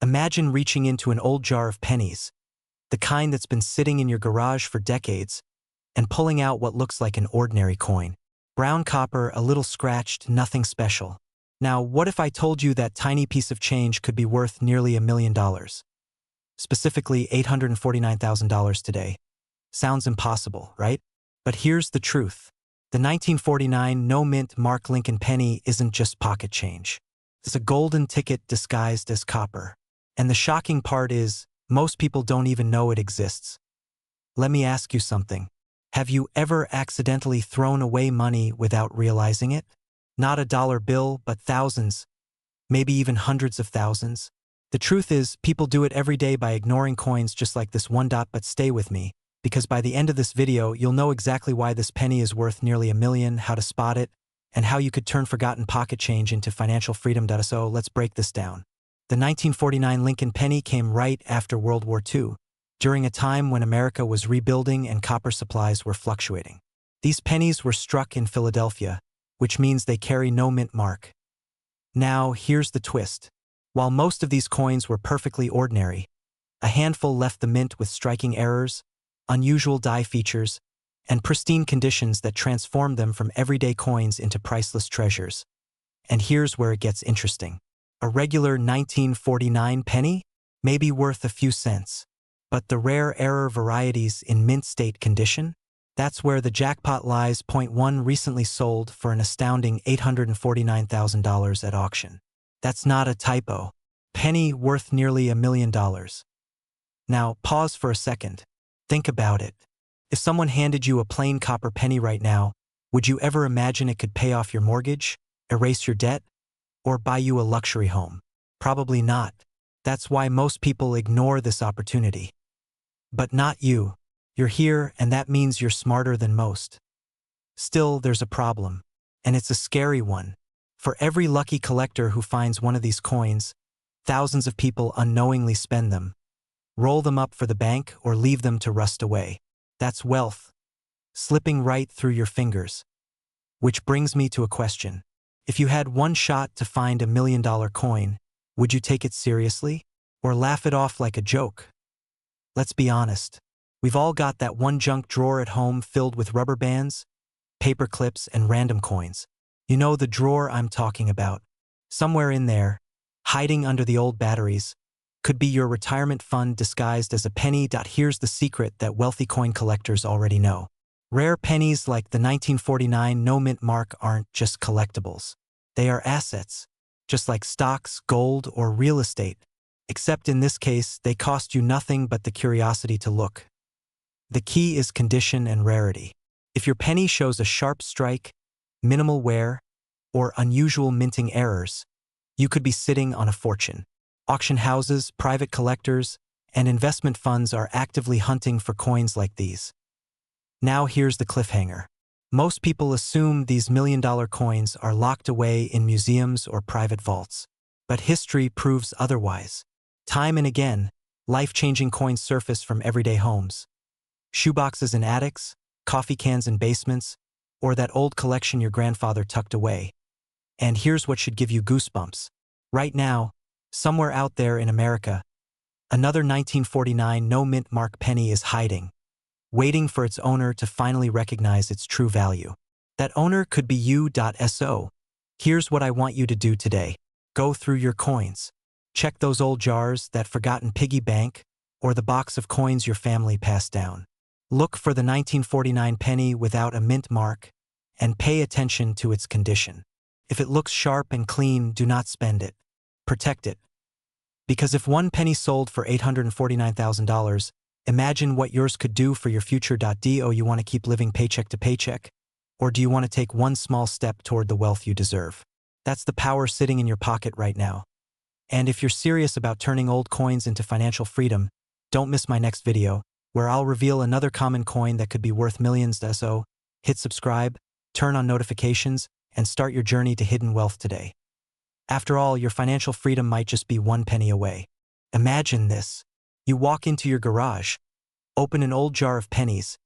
Imagine reaching into an old jar of pennies, the kind that's been sitting in your garage for decades, and pulling out what looks like an ordinary coin. Brown copper, a little scratched, nothing special. Now, what if I told you that tiny piece of change could be worth nearly $1 million? Specifically, $849,000 today. Sounds impossible, right? But here's the truth. The 1949 no-mint Mark Lincoln penny isn't just pocket change. It's a golden ticket disguised as copper. And the shocking part is, most people don't even know it exists. Let me ask you something. Have you ever accidentally thrown away money without realizing it? Not a dollar bill, but thousands, maybe even hundreds of thousands. The truth is, people do it every day by ignoring coins just like this one dot. But stay with me, because by the end of this video, you'll know exactly why this penny is worth nearly $1 million, how to spot it, and how you could turn forgotten pocket change into financial freedom. So let's break this down. The 1949 Lincoln penny came right after World War II, during a time when America was rebuilding and copper supplies were fluctuating. These pennies were struck in Philadelphia, which means they carry no mint mark. Now, here's the twist. While most of these coins were perfectly ordinary, a handful left the mint with striking errors, unusual die features, and pristine conditions that transformed them from everyday coins into priceless treasures. And here's where it gets interesting. A regular 1949 penny may be worth a few cents, but the rare error varieties in mint state condition? That's where the jackpot lies. Point one recently sold for an astounding $849,000 at auction. That's not a typo. Penny worth nearly $1 million. Now, pause for a second. Think about it. If someone handed you a plain copper penny right now, would you ever imagine it could pay off your mortgage, erase your debt, or buy you a luxury home? Probably not. That's why most people ignore this opportunity. But not you. You're here, and that means you're smarter than most. Still, there's a problem, and it's a scary one. For every lucky collector who finds one of these coins, thousands of people unknowingly spend them, roll them up for the bank, or leave them to rust away. That's wealth, slipping right through your fingers. Which brings me to a question. If you had one shot to find $1 million coin, would you take it seriously, or laugh it off like a joke? Let's be honest. We've all got that one junk drawer at home filled with rubber bands, paper clips, and random coins. You know the drawer I'm talking about. Somewhere in there, hiding under the old batteries, could be your retirement fund disguised as a penny. Here's the secret that wealthy coin collectors already know. Rare pennies like the 1949 no-mint mark aren't just collectibles. They are assets, just like stocks, gold, or real estate. Except in this case, they cost you nothing but the curiosity to look. The key is condition and rarity. If your penny shows a sharp strike, minimal wear, or unusual minting errors, you could be sitting on a fortune. Auction houses, private collectors, and investment funds are actively hunting for coins like these. Now here's the cliffhanger. Most people assume these $1 million coins are locked away in museums or private vaults. But history proves otherwise. Time and again, life-changing coins surface from everyday homes. Shoeboxes in attics, coffee cans in basements, or that old collection your grandfather tucked away. And here's what should give you goosebumps. Right now, somewhere out there in America, another 1949 no-mint mark penny is hiding, waiting for its owner to finally recognize its true value. That owner could be you. So, here's what I want you to do today. Go through your coins. Check those old jars, that forgotten piggy bank, or the box of coins your family passed down. Look for the 1949 penny without a mint mark, and pay attention to its condition. If it looks sharp and clean, do not spend it. Protect it. Because if one penny sold for $849,000, imagine what yours could do for your future. Do you want to keep living paycheck to paycheck? Or do you want to take one small step toward the wealth you deserve? That's the power sitting in your pocket right now. And if you're serious about turning old coins into financial freedom, don't miss my next video, where I'll reveal another common coin that could be worth millions. So, hit subscribe, turn on notifications, and start your journey to hidden wealth today. After all, your financial freedom might just be one penny away. Imagine this. You walk into your garage, open an old jar of pennies,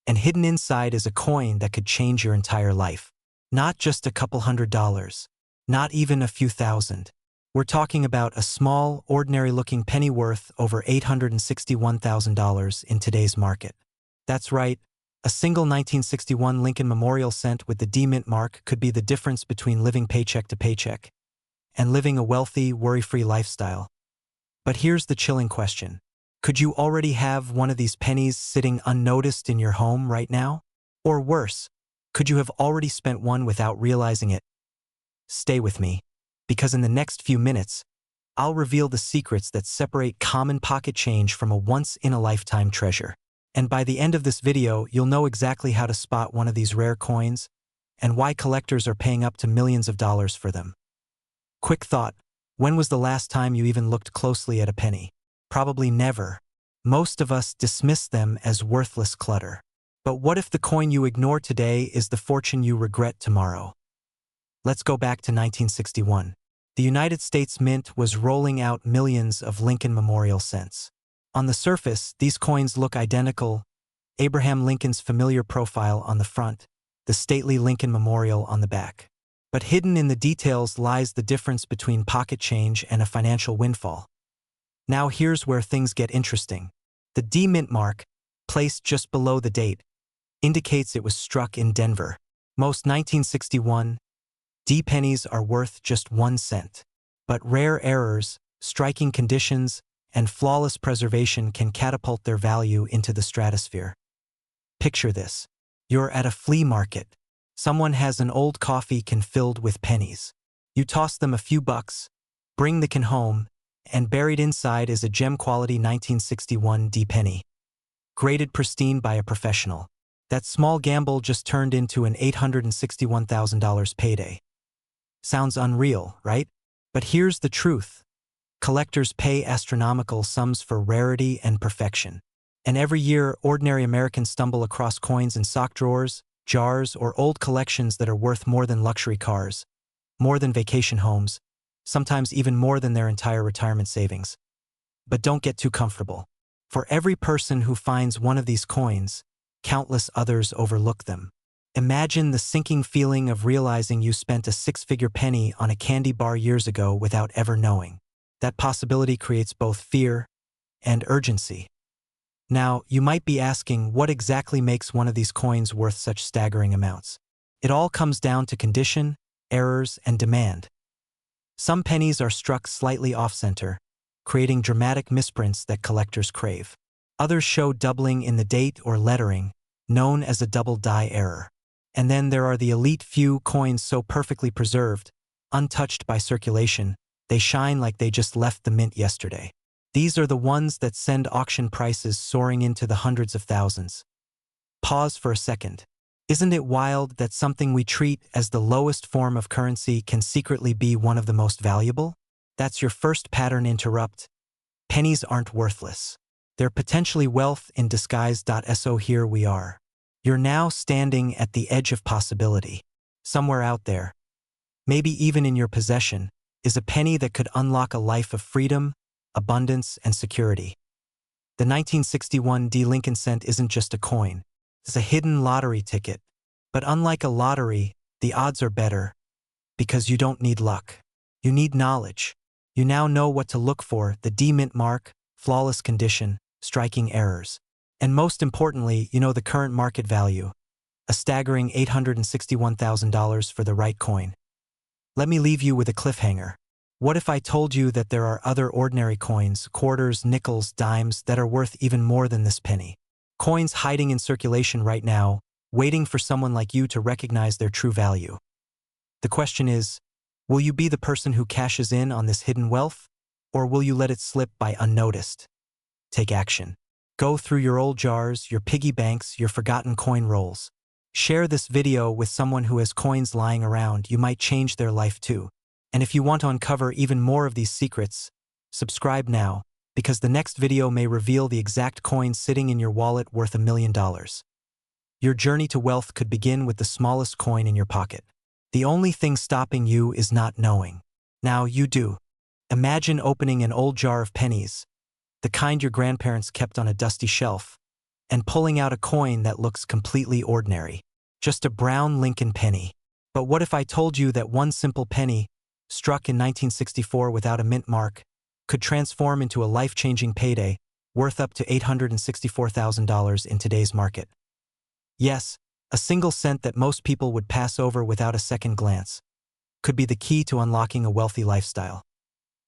and hidden inside is a coin that could change your entire life. Not just a couple $100s, not even a few thousand. We're talking about a small, ordinary-looking penny worth over $861,000 in today's market. That's right, a single 1961 Lincoln Memorial cent with the D-Mint mark could be the difference between living paycheck to paycheck and living a wealthy, worry-free lifestyle. But here's the chilling question. Could you already have one of these pennies sitting unnoticed in your home right now? Or worse, could you have already spent one without realizing it? Stay with me, because in the next few minutes, I'll reveal the secrets that separate common pocket change from a once-in-a-lifetime treasure. And by the end of this video, you'll know exactly how to spot one of these rare coins and why collectors are paying up to millions of dollars for them. Quick thought, when was the last time you even looked closely at a penny? Probably never. Most of us dismiss them as worthless clutter. But what if the coin you ignore today is the fortune you regret tomorrow? Let's go back to 1961. The United States Mint was rolling out millions of Lincoln Memorial cents. On the surface, these coins look identical: Abraham Lincoln's familiar profile on the front, the stately Lincoln Memorial on the back. But hidden in the details lies the difference between pocket change and a financial windfall. Now here's where things get interesting. The D-Mint mark, placed just below the date, indicates it was struck in Denver. Most 1961 D-pennies are worth just 1 cent. But rare errors, striking conditions, and flawless preservation can catapult their value into the stratosphere. Picture this. You're at a flea market. Someone has an old coffee can filled with pennies. You toss them a few bucks, bring the can home, and buried inside is a gem-quality 1961 D-penny, graded pristine by a professional. That small gamble just turned into an $861,000 payday. Sounds unreal, right? But here's the truth. Collectors pay astronomical sums for rarity and perfection. And every year, ordinary Americans stumble across coins in sock drawers, jars, or old collections that are worth more than luxury cars, more than vacation homes, sometimes even more than their entire retirement savings. But don't get too comfortable. For every person who finds one of these coins, countless others overlook them. Imagine the sinking feeling of realizing you spent a 6-figure penny on a candy bar years ago without ever knowing. That possibility creates both fear and urgency. Now, you might be asking, what exactly makes one of these coins worth such staggering amounts? It all comes down to condition, errors, and demand. Some pennies are struck slightly off-center, creating dramatic misprints that collectors crave. Others show doubling in the date or lettering, known as a double die error. And then there are the elite few coins so perfectly preserved, untouched by circulation, they shine like they just left the mint yesterday. These are the ones that send auction prices soaring into the hundreds of thousands. Pause for a second. Isn't it wild that something we treat as the lowest form of currency can secretly be one of the most valuable? That's your first pattern interrupt. Pennies aren't worthless. They're potentially wealth in disguise. So here we are. You're now standing at the edge of possibility. Somewhere out there, maybe even in your possession, is a penny that could unlock a life of freedom, abundance, and security. The 1961 D Lincoln cent isn't just a coin. It's a hidden lottery ticket. But unlike a lottery, the odds are better, because you don't need luck. You need knowledge. You now know what to look for: the D-Mint mark, flawless condition, striking errors. And most importantly, you know the current market value, a staggering $861,000 for the right coin. Let me leave you with a cliffhanger. What if I told you that there are other ordinary coins, quarters, nickels, dimes, that are worth even more than this penny? Coins hiding in circulation right now, waiting for someone like you to recognize their true value. The question is, will you be the person who cashes in on this hidden wealth, or will you let it slip by unnoticed? Take action. Go through your old jars, your piggy banks, your forgotten coin rolls. Share this video with someone who has coins lying around. You might change their life too. And if you want to uncover even more of these secrets, subscribe now, because the next video may reveal the exact coin sitting in your wallet worth $1 million. Your journey to wealth could begin with the smallest coin in your pocket. The only thing stopping you is not knowing. Now you do. Imagine opening an old jar of pennies, the kind your grandparents kept on a dusty shelf, and pulling out a coin that looks completely ordinary. Just a brown Lincoln penny. But what if I told you that one simple penny struck in 1964 without a mint mark, could transform into a life-changing payday worth up to $864,000 in today's market. Yes, a single cent that most people would pass over without a second glance could be the key to unlocking a wealthy lifestyle.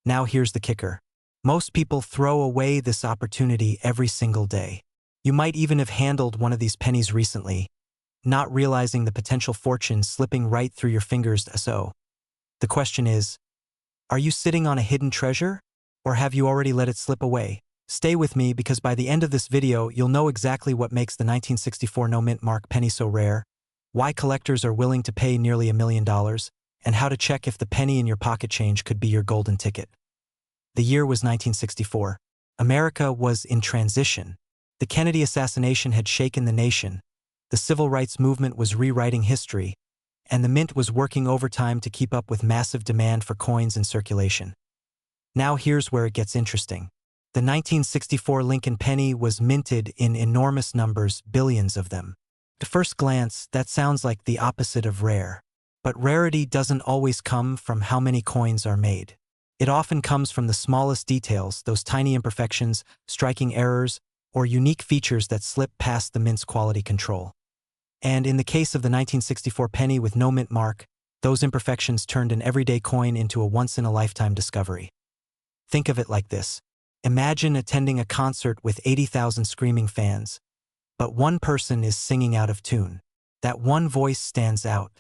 Now here's the kicker. Most people throw away this opportunity every single day. You might even have handled one of these pennies recently, not realizing the potential fortune slipping right through your fingers. So, the question is, are you sitting on a hidden treasure, or have you already let it slip away? Stay with me because by the end of this video, you'll know exactly what makes the 1964 no-mint mark penny so rare, why collectors are willing to pay nearly $1 million, and how to check if the penny in your pocket change could be your golden ticket. The year was 1964. America was in transition. The Kennedy assassination had shaken the nation. The civil rights movement was rewriting history, and the mint was working overtime to keep up with massive demand for coins in circulation. Now here's where it gets interesting. The 1964 Lincoln penny was minted in enormous numbers, billions of them. At first glance, that sounds like the opposite of rare. But rarity doesn't always come from how many coins are made. It often comes from the smallest details, those tiny imperfections, striking errors, or unique features that slip past the mint's quality control. And in the case of the 1964 penny with no mint mark, those imperfections turned an everyday coin into a once-in-a-lifetime discovery. Think of it like this. Imagine attending a concert with 80,000 screaming fans, but one person is singing out of tune. That one voice stands out.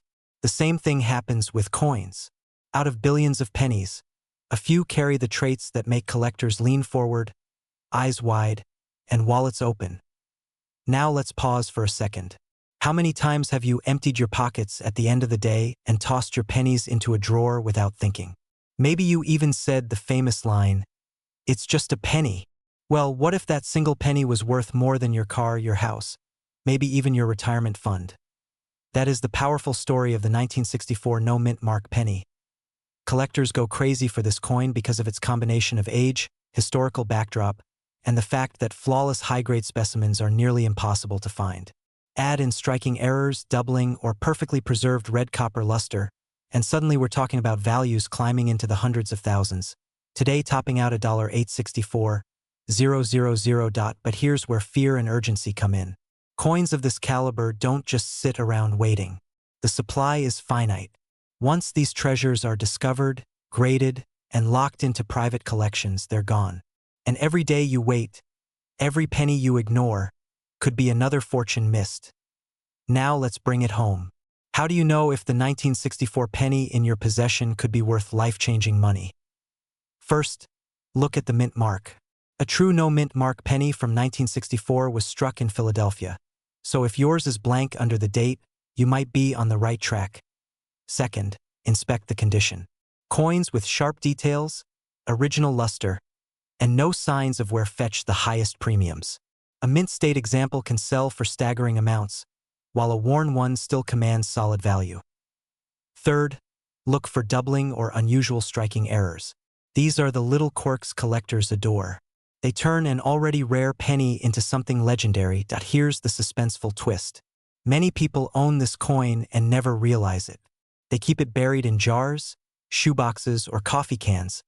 The same thing happens with coins. Out of billions of pennies, a few carry the traits that make collectors lean forward, eyes wide, and wallets open. Now let's pause for a second. How many times have you emptied your pockets at the end of the day and tossed your pennies into a drawer without thinking? Maybe you even said the famous line, "It's just a penny." Well, what if that single penny was worth more than your car, your house, maybe even your retirement fund? That is the powerful story of the 1964 no-mint mark penny. Collectors go crazy for this coin because of its combination of age, historical backdrop, and the fact that flawless high-grade specimens are nearly impossible to find. Add in striking errors, doubling, or perfectly preserved red copper luster, and suddenly we're talking about values climbing into the hundreds of thousands. Today topping out $864,000. But here's where fear and urgency come in. Coins of this caliber don't just sit around waiting. The supply is finite. Once these treasures are discovered, graded, and locked into private collections, they're gone. And every day you wait, every penny you ignore, could be another fortune missed. Now let's bring it home. How do you know if the 1964 penny in your possession could be worth life-changing money? First, look at the mint mark. A true no-mint mark penny from 1964 was struck in Philadelphia. So if yours is blank under the date, you might be on the right track. Second, inspect the condition. Coins with sharp details, original luster, and no signs of wear fetch the highest premiums. A mint state example can sell for staggering amounts, while a worn one still commands solid value. Third, look for doubling or unusual striking errors. These are the little quirks collectors adore. They turn an already rare penny into something legendary. Here's the suspenseful twist. Many people own this coin and never realize it. They keep it buried in jars, shoeboxes, or coffee cans,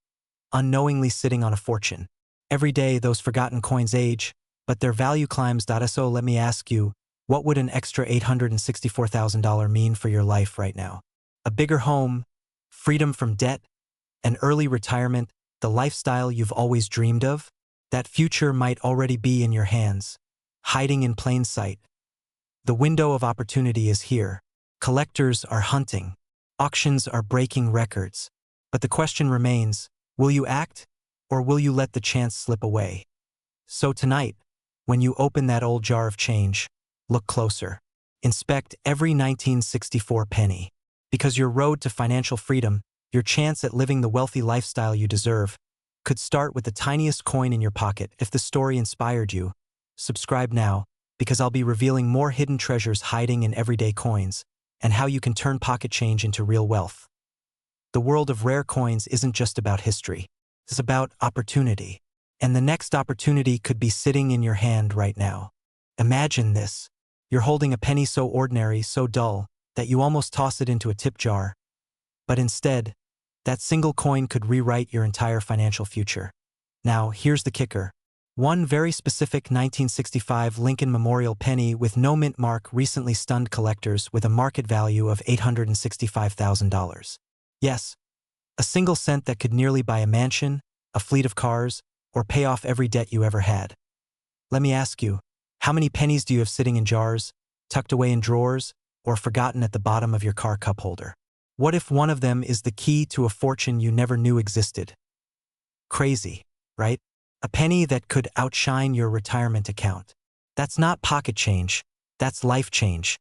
unknowingly sitting on a fortune. Every day those forgotten coins age, but their value climbs. So let me ask you, what would an extra $864,000 mean for your life right now? A bigger home, freedom from debt, an early retirement, the lifestyle you've always dreamed of? That future might already be in your hands, hiding in plain sight. The window of opportunity is here. Collectors are hunting. Auctions are breaking records. But the question remains, will you act, or will you let the chance slip away? So tonight, when you open that old jar of change, look closer. Inspect every 1964 penny. Because your road to financial freedom, your chance at living the wealthy lifestyle you deserve, could start with the tiniest coin in your pocket. If the story inspired you, subscribe now, because I'll be revealing more hidden treasures hiding in everyday coins, and how you can turn pocket change into real wealth. The world of rare coins isn't just about history. It's about opportunity. And the next opportunity could be sitting in your hand right now. Imagine this. You're holding a penny so ordinary, so dull, that you almost toss it into a tip jar. But instead, That single coin could rewrite your entire financial future. Now, here's the kicker. One very specific 1965 Lincoln Memorial penny with no mint mark recently stunned collectors with a market value of $865,000. Yes, a single cent that could nearly buy a mansion, a fleet of cars, or pay off every debt you ever had. Let me ask you, how many pennies do you have sitting in jars, tucked away in drawers, or forgotten at the bottom of your car cup holder? What if one of them is the key to a fortune you never knew existed? Crazy, right? A penny that could outshine your retirement account. That's not pocket change, that's life change.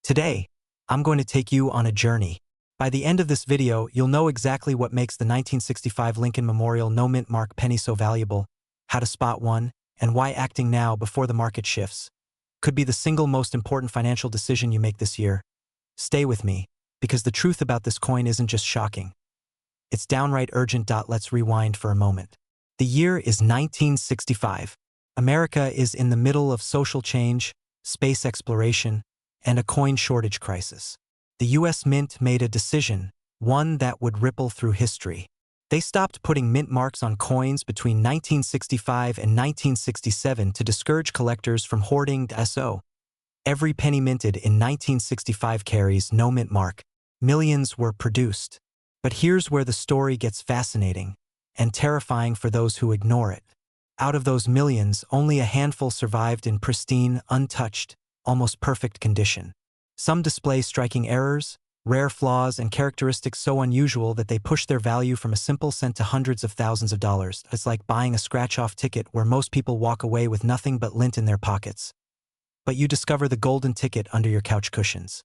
Today, I'm going to take you on a journey. By the end of this video, you'll know exactly what makes the 1965 Lincoln Memorial no mint mark penny so valuable, how to spot one, and why acting now before the market shifts could be the single most important financial decision you make this year. Stay with me, because the truth about this coin isn't just shocking. It's downright urgent. Let's rewind for a moment. The year is 1965. America is in the middle of social change, space exploration, and a coin shortage crisis. The U.S. Mint made a decision, one that would ripple through history. They stopped putting mint marks on coins between 1965 and 1967 to discourage collectors from hoarding. So, every penny minted in 1965 carries no mint mark. Millions were produced. But here's where the story gets fascinating and terrifying for those who ignore it. Out of those millions, only a handful survived in pristine, untouched, almost perfect condition. Some display striking errors, rare flaws, and characteristics so unusual that they push their value from a simple cent to hundreds of thousands of dollars. It's like buying a scratch-off ticket where most people walk away with nothing but lint in their pockets. But you discover the golden ticket under your couch cushions.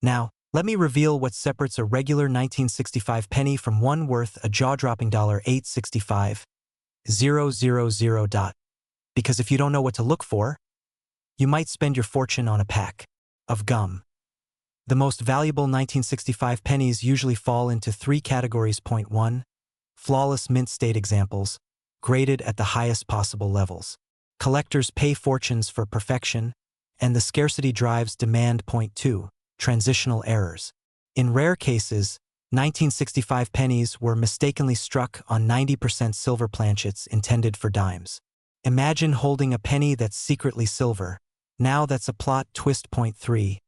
Now, let me reveal what separates a regular 1965 penny from one worth a jaw-dropping $865,000. Because if you don't know what to look for, you might spend your fortune on a pack of gum. The most valuable 1965 pennies usually fall into three categories. Point 1. Flawless mint state examples, graded at the highest possible levels. Collectors pay fortunes for perfection, and the scarcity drives demand. Point 2. Transitional errors. In rare cases, 1965 pennies were mistakenly struck on 90% silver planchets intended for dimes. Imagine holding a penny that's secretly silver. Now that's a plot twist. Point 3.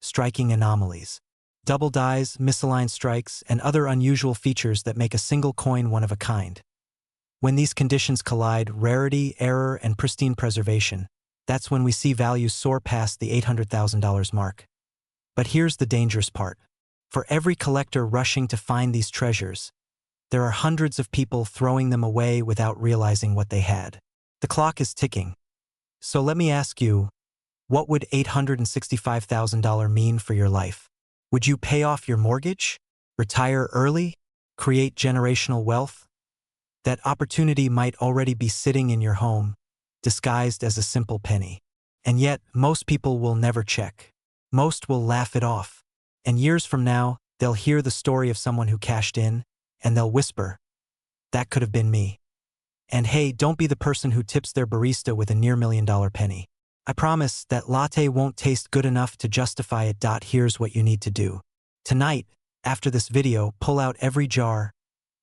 Striking anomalies. Double dies, misaligned strikes, and other unusual features that make a single coin one of a kind. When these conditions collide, rarity, error, and pristine preservation, that's when we see values soar past the $800,000 mark. But here's the dangerous part. For every collector rushing to find these treasures, there are hundreds of people throwing them away without realizing what they had. The clock is ticking. So let me ask you, what would $865,000 mean for your life? Would you pay off your mortgage? Retire early? Create generational wealth? That opportunity might already be sitting in your home, disguised as a simple penny. And yet, most people will never check. Most will laugh it off. And years from now, they'll hear the story of someone who cashed in, and they'll whisper, "That could have been me." And hey, don't be the person who tips their barista with a near-million-dollar penny. I promise that latte won't taste good enough to justify it. Here's what you need to do. Tonight, after this video, pull out every jar,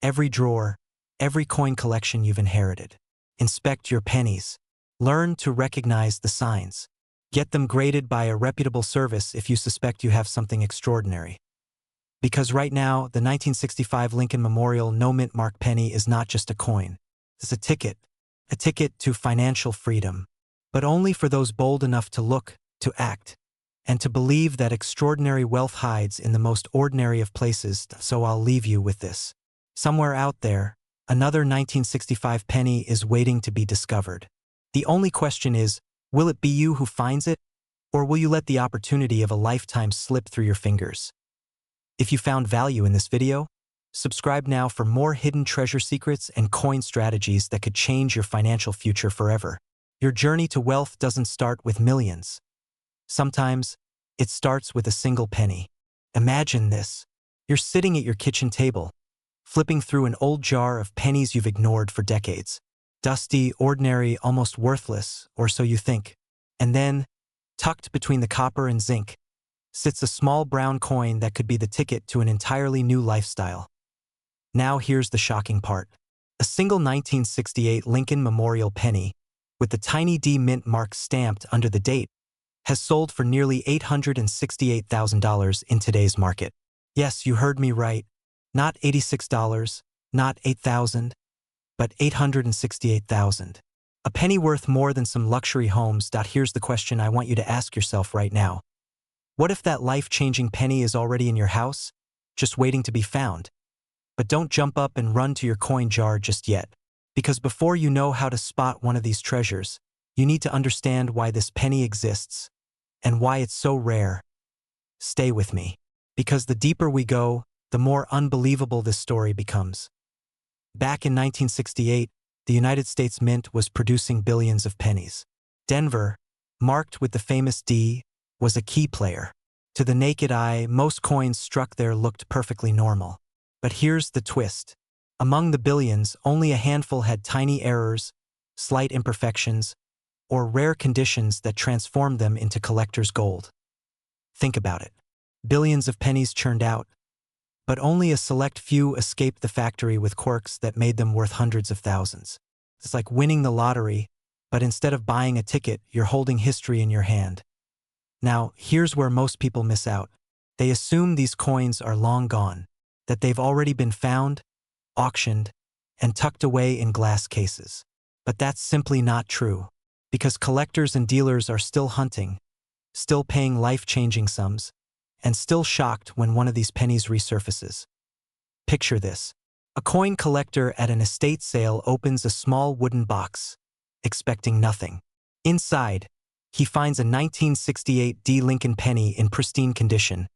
every drawer, every coin collection you've inherited. Inspect your pennies. Learn to recognize the signs. Get them graded by a reputable service if you suspect you have something extraordinary. Because right now, the 1965 Lincoln Memorial no mint mark penny is not just a coin. It's a ticket to financial freedom. But only for those bold enough to look, to act, and to believe that extraordinary wealth hides in the most ordinary of places. So I'll leave you with this. Somewhere out there, another 1965 penny is waiting to be discovered. The only question is, will it be you who finds it, or will you let the opportunity of a lifetime slip through your fingers? If you found value in this video, subscribe now for more hidden treasure secrets and coin strategies that could change your financial future forever. Your journey to wealth doesn't start with millions. Sometimes, it starts with a single penny. Imagine this. You're sitting at your kitchen table, flipping through an old jar of pennies you've ignored for decades. Dusty, ordinary, almost worthless, or so you think. And then, tucked between the copper and zinc, sits a small brown coin that could be the ticket to an entirely new lifestyle. Now here's the shocking part. A single 1968 Lincoln Memorial penny, with the tiny D mint mark stamped under the date, has sold for nearly $868,000 in today's market. Yes, you heard me right. Not $86, not $8,000, but $868,000. A penny worth more than some luxury homes. Here's the question I want you to ask yourself right now. What if that life-changing penny is already in your house, just waiting to be found? But don't jump up and run to your coin jar just yet, because before you know how to spot one of these treasures, you need to understand why this penny exists and why it's so rare. Stay with me, because the deeper we go, the more unbelievable this story becomes. Back in 1968, the United States Mint was producing billions of pennies. Denver, marked with the famous D, was a key player. To the naked eye, most coins struck there looked perfectly normal. But here's the twist. Among the billions, only a handful had tiny errors, slight imperfections, or rare conditions that transformed them into collector's gold. Think about it. Billions of pennies churned out, but only a select few escaped the factory with quirks that made them worth hundreds of thousands. It's like winning the lottery, but instead of buying a ticket, you're holding history in your hand. Now, here's where most people miss out. They assume these coins are long gone, that they've already been found, auctioned, and tucked away in glass cases. But that's simply not true, because collectors and dealers are still hunting, still paying life-changing sums, and still shocked when one of these pennies resurfaces. Picture this. A coin collector at an estate sale opens a small wooden box, expecting nothing. Inside, he finds a 1968 D Lincoln penny in pristine condition,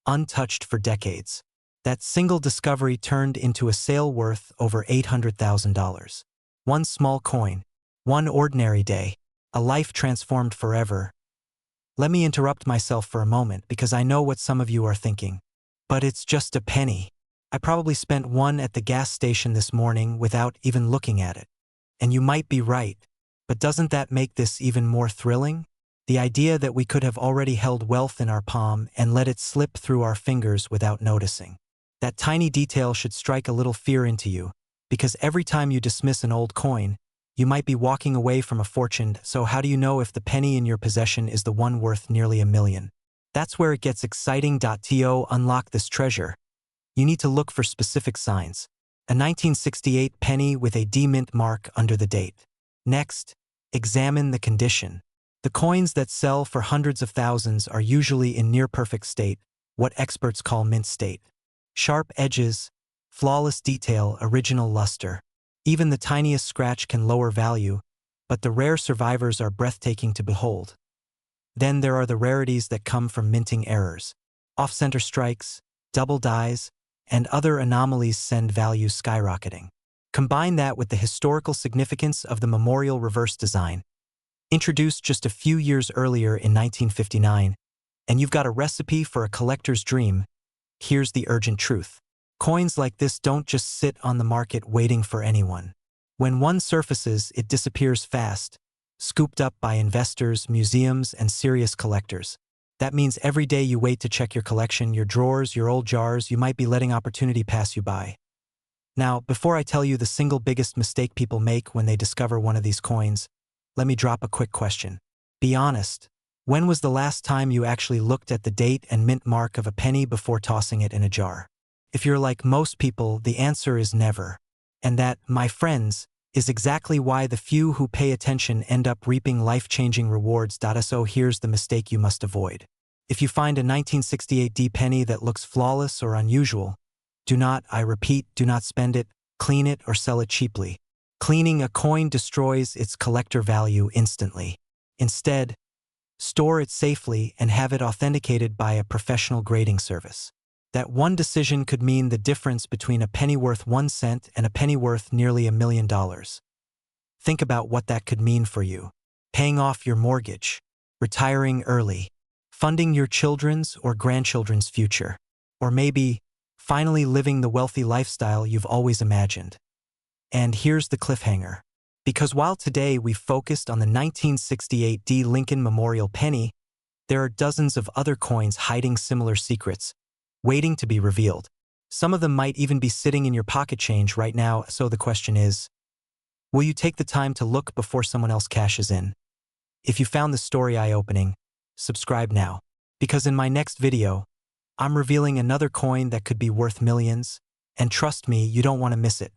untouched for decades. That single discovery turned into a sale worth over $800,000. One small coin, one ordinary day, a life transformed forever. Let me interrupt myself for a moment because I know what some of you are thinking. But it's just a penny. I probably spent one at the gas station this morning without even looking at it. And you might be right, but doesn't that make this even more thrilling? The idea that we could have already held wealth in our palm and let it slip through our fingers without noticing. That tiny detail should strike a little fear into you, because every time you dismiss an old coin, you might be walking away from a fortune. So how do you know if the penny in your possession is the one worth nearly $1 million? That's where it gets exciting. To unlock this treasure, you need to look for specific signs. A 1968 penny with a D mint mark under the date. Next, examine the condition. The coins that sell for hundreds of thousands are usually in near-perfect state, what experts call mint state. Sharp edges, flawless detail, original luster. Even the tiniest scratch can lower value, but the rare survivors are breathtaking to behold. Then there are the rarities that come from minting errors. Off-center strikes, double dies, and other anomalies send value skyrocketing. Combine that with the historical significance of the memorial reverse design, introduced just a few years earlier in 1959, and you've got a recipe for a collector's dream. Here's the urgent truth. Coins like this don't just sit on the market waiting for anyone. When one surfaces, it disappears fast, scooped up by investors, museums, and serious collectors. That means every day you wait to check your collection, your drawers, your old jars, you might be letting opportunity pass you by. Now, before I tell you the single biggest mistake people make when they discover one of these coins, let me drop a quick question. Be honest. When was the last time you actually looked at the date and mint mark of a penny before tossing it in a jar? If you're like most people, the answer is never. And that, my friends, is exactly why the few who pay attention end up reaping life-changing rewards. So here's the mistake you must avoid. If you find a 1968 D penny that looks flawless or unusual, do not, I repeat, do not spend it, clean it, or sell it cheaply. Cleaning a coin destroys its collector value instantly. Instead, store it safely and have it authenticated by a professional grading service. That one decision could mean the difference between a penny worth 1 cent and a penny worth nearly $1 million. Think about what that could mean for you. Paying off your mortgage, retiring early, funding your children's or grandchildren's future, or maybe finally living the wealthy lifestyle you've always imagined. And here's the cliffhanger. Because while today we've focused on the 1968 D Lincoln Memorial penny, there are dozens of other coins hiding similar secrets, waiting to be revealed. Some of them might even be sitting in your pocket change right now, so the question is, will you take the time to look before someone else cashes in? If you found this story eye-opening, subscribe now. Because in my next video, I'm revealing another coin that could be worth millions, and trust me, you don't want to miss it.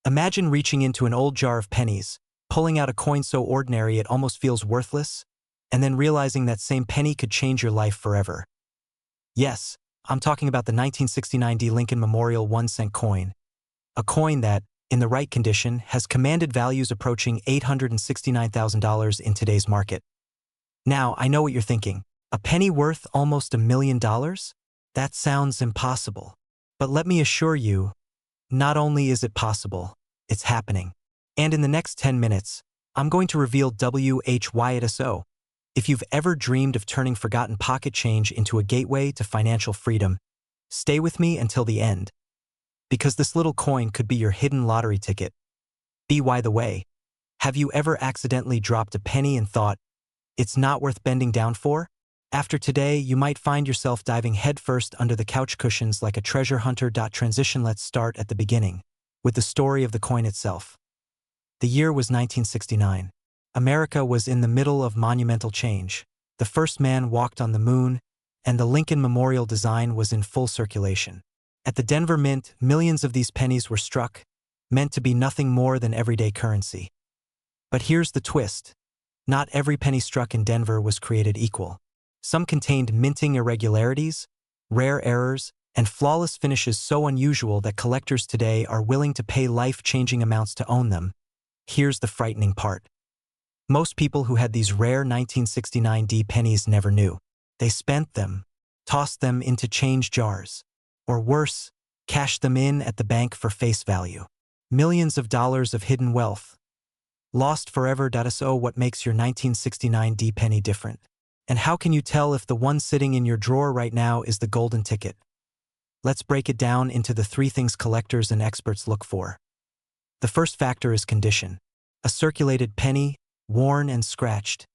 Imagine reaching into an old jar of pennies, pulling out a coin so ordinary it almost feels worthless, and then realizing that same penny could change your life forever. Yes, I'm talking about the 1969 Lincoln Memorial 1-cent coin, a coin that, in the right condition, has commanded values approaching $869,000 in today's market. Now, I know what you're thinking. A penny worth almost $1 million? That sounds impossible. But let me assure you, not only is it possible, it's happening. And in the next 10 minutes, I'm going to reveal WHYITSO. If you've ever dreamed of turning forgotten pocket change into a gateway to financial freedom, stay with me until the end. Because this little coin could be your hidden lottery ticket. By the way, have you ever accidentally dropped a penny and thought, it's not worth bending down for? After today, you might find yourself diving headfirst under the couch cushions like a treasure hunter. Transition. Let's start at the beginning, with the story of the coin itself. The year was 1969. America was in the middle of monumental change. The first man walked on the moon, and the Lincoln Memorial design was in full circulation. At the Denver Mint, millions of these pennies were struck, meant to be nothing more than everyday currency. But here's the twist. Not every penny struck in Denver was created equal. Some contained minting irregularities, rare errors, and flawless finishes so unusual that collectors today are willing to pay life-changing amounts to own them. Here's the frightening part. Most people who had these rare 1969 pennies never knew. They spent them, tossed them into change jars, or worse, cashed them in at the bank for face value. Millions of dollars of hidden wealth. Lost forever. So what makes your 1969 penny different? And how can you tell if the one sitting in your drawer right now is the golden ticket? Let's break it down into the 3 things collectors and experts look for. The first factor is condition. A circulated penny, worn and scratched,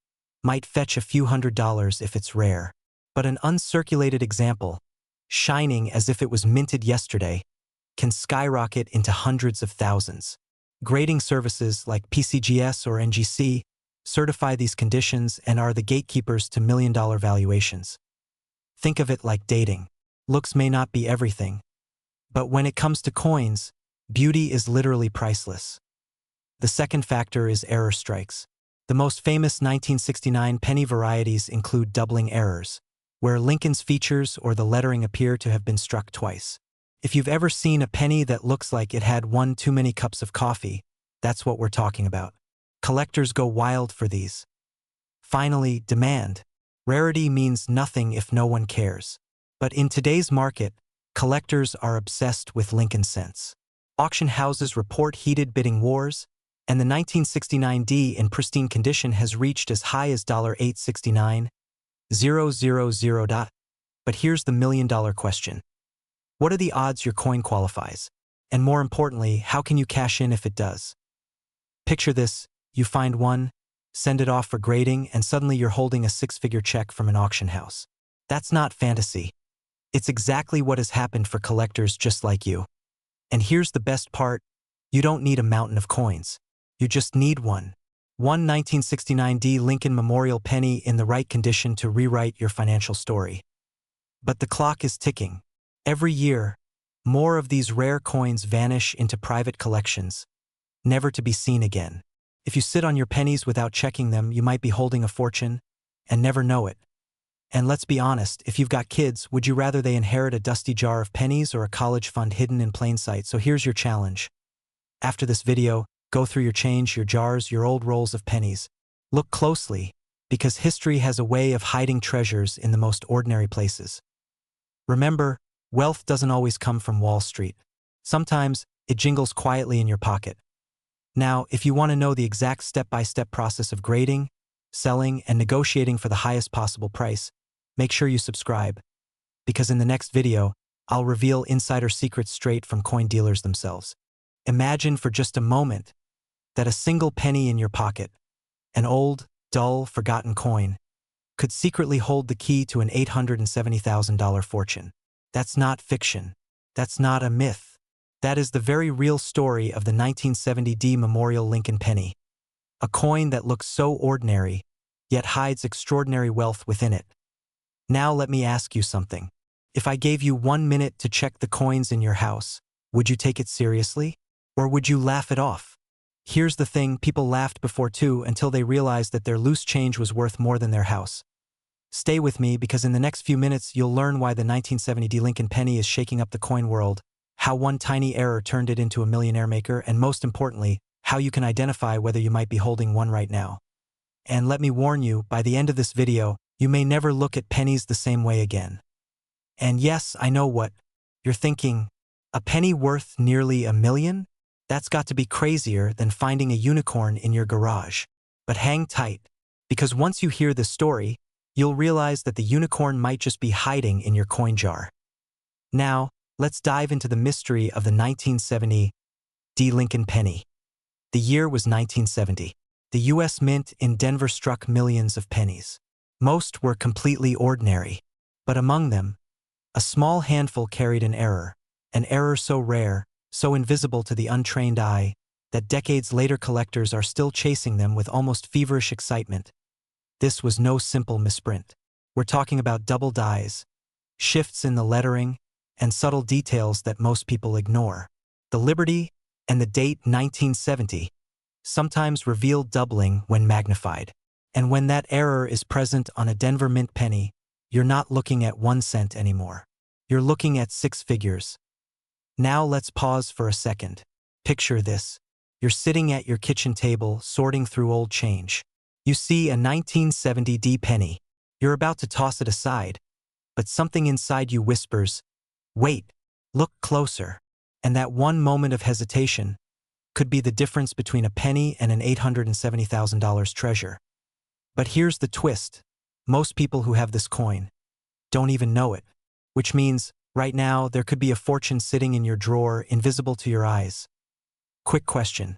might fetch a few $100s if it's rare. But an uncirculated example, shining as if it was minted yesterday, can skyrocket into hundreds of thousands. Grading services like PCGS or NGC certify these conditions and are the gatekeepers to million-dollar valuations. Think of it like dating. Looks may not be everything, but when it comes to coins, beauty is literally priceless. The second factor is error strikes. The most famous 1969 penny varieties include doubling errors, where Lincoln's features or the lettering appear to have been struck twice. If you've ever seen a penny that looks like it had one too many cups of coffee, that's what we're talking about. Collectors go wild for these. Finally, demand. Rarity means nothing if no one cares. But in today's market, collectors are obsessed with Lincoln cents. Auction houses report heated bidding wars, and the 1969 in pristine condition has reached as high as $869,000. But here's the million-dollar question. What are the odds your coin qualifies? And more importantly, how can you cash in if it does? Picture this, you find one, send it off for grading, and suddenly you're holding a 6-figure check from an auction house. That's not fantasy. It's exactly what has happened for collectors just like you. And here's the best part, you don't need a mountain of coins. You just need one. One 1969 Lincoln Memorial penny in the right condition to rewrite your financial story. But the clock is ticking. Every year, more of these rare coins vanish into private collections, never to be seen again. If you sit on your pennies without checking them, you might be holding a fortune and never know it. And let's be honest, if you've got kids, would you rather they inherit a dusty jar of pennies or a college fund hidden in plain sight? So here's your challenge. After this video, go through your change, your jars, your old rolls of pennies. Look closely, because history has a way of hiding treasures in the most ordinary places. Remember, wealth doesn't always come from Wall Street. Sometimes, it jingles quietly in your pocket. Now, if you want to know the exact step-by-step process of grading, selling, and negotiating for the highest possible price, make sure you subscribe, because in the next video, I'll reveal insider secrets straight from coin dealers themselves. Imagine for just a moment that a single penny in your pocket, an old, dull, forgotten coin, could secretly hold the key to an $870,000 fortune. That's not fiction. That's not a myth. That is the very real story of the 1970 D Memorial Lincoln penny. A coin that looks so ordinary, yet hides extraordinary wealth within it. Now let me ask you something. If I gave you 1 minute to check the coins in your house, would you take it seriously? Or would you laugh it off? Here's the thing, people laughed before too until they realized that their loose change was worth more than their house. Stay with me because in the next few minutes you'll learn why the 1970 D Lincoln penny is shaking up the coin world, how one tiny error turned it into a millionaire maker, and most importantly, how you can identify whether you might be holding one right now. And let me warn you, by the end of this video, you may never look at pennies the same way again. And yes, I know what you're thinking. A penny worth nearly $1 million? That's got to be crazier than finding a unicorn in your garage. But hang tight, because once you hear this story, you'll realize that the unicorn might just be hiding in your coin jar. Now, let's dive into the mystery of the 1970 D Lincoln penny. The year was 1970. The U.S. Mint in Denver struck millions of pennies. Most were completely ordinary, but among them, a small handful carried an error so rare, so invisible to the untrained eye, that decades later collectors are still chasing them with almost feverish excitement. This was no simple misprint. We're talking about double dies, shifts in the lettering, and subtle details that most people ignore. The Liberty and the date 1970 sometimes reveal doubling when magnified. And when that error is present on a Denver Mint penny, you're not looking at 1 cent anymore. You're looking at 6 figures. Now let's pause for a second. Picture this. You're sitting at your kitchen table sorting through old change. You see a 1970 D penny. You're about to toss it aside, but something inside you whispers, "Wait, look closer." And that one moment of hesitation could be the difference between a penny and an $870,000 treasure. But here's the twist. Most people who have this coin don't even know it, which means right now there could be a fortune sitting in your drawer, invisible to your eyes. Quick question.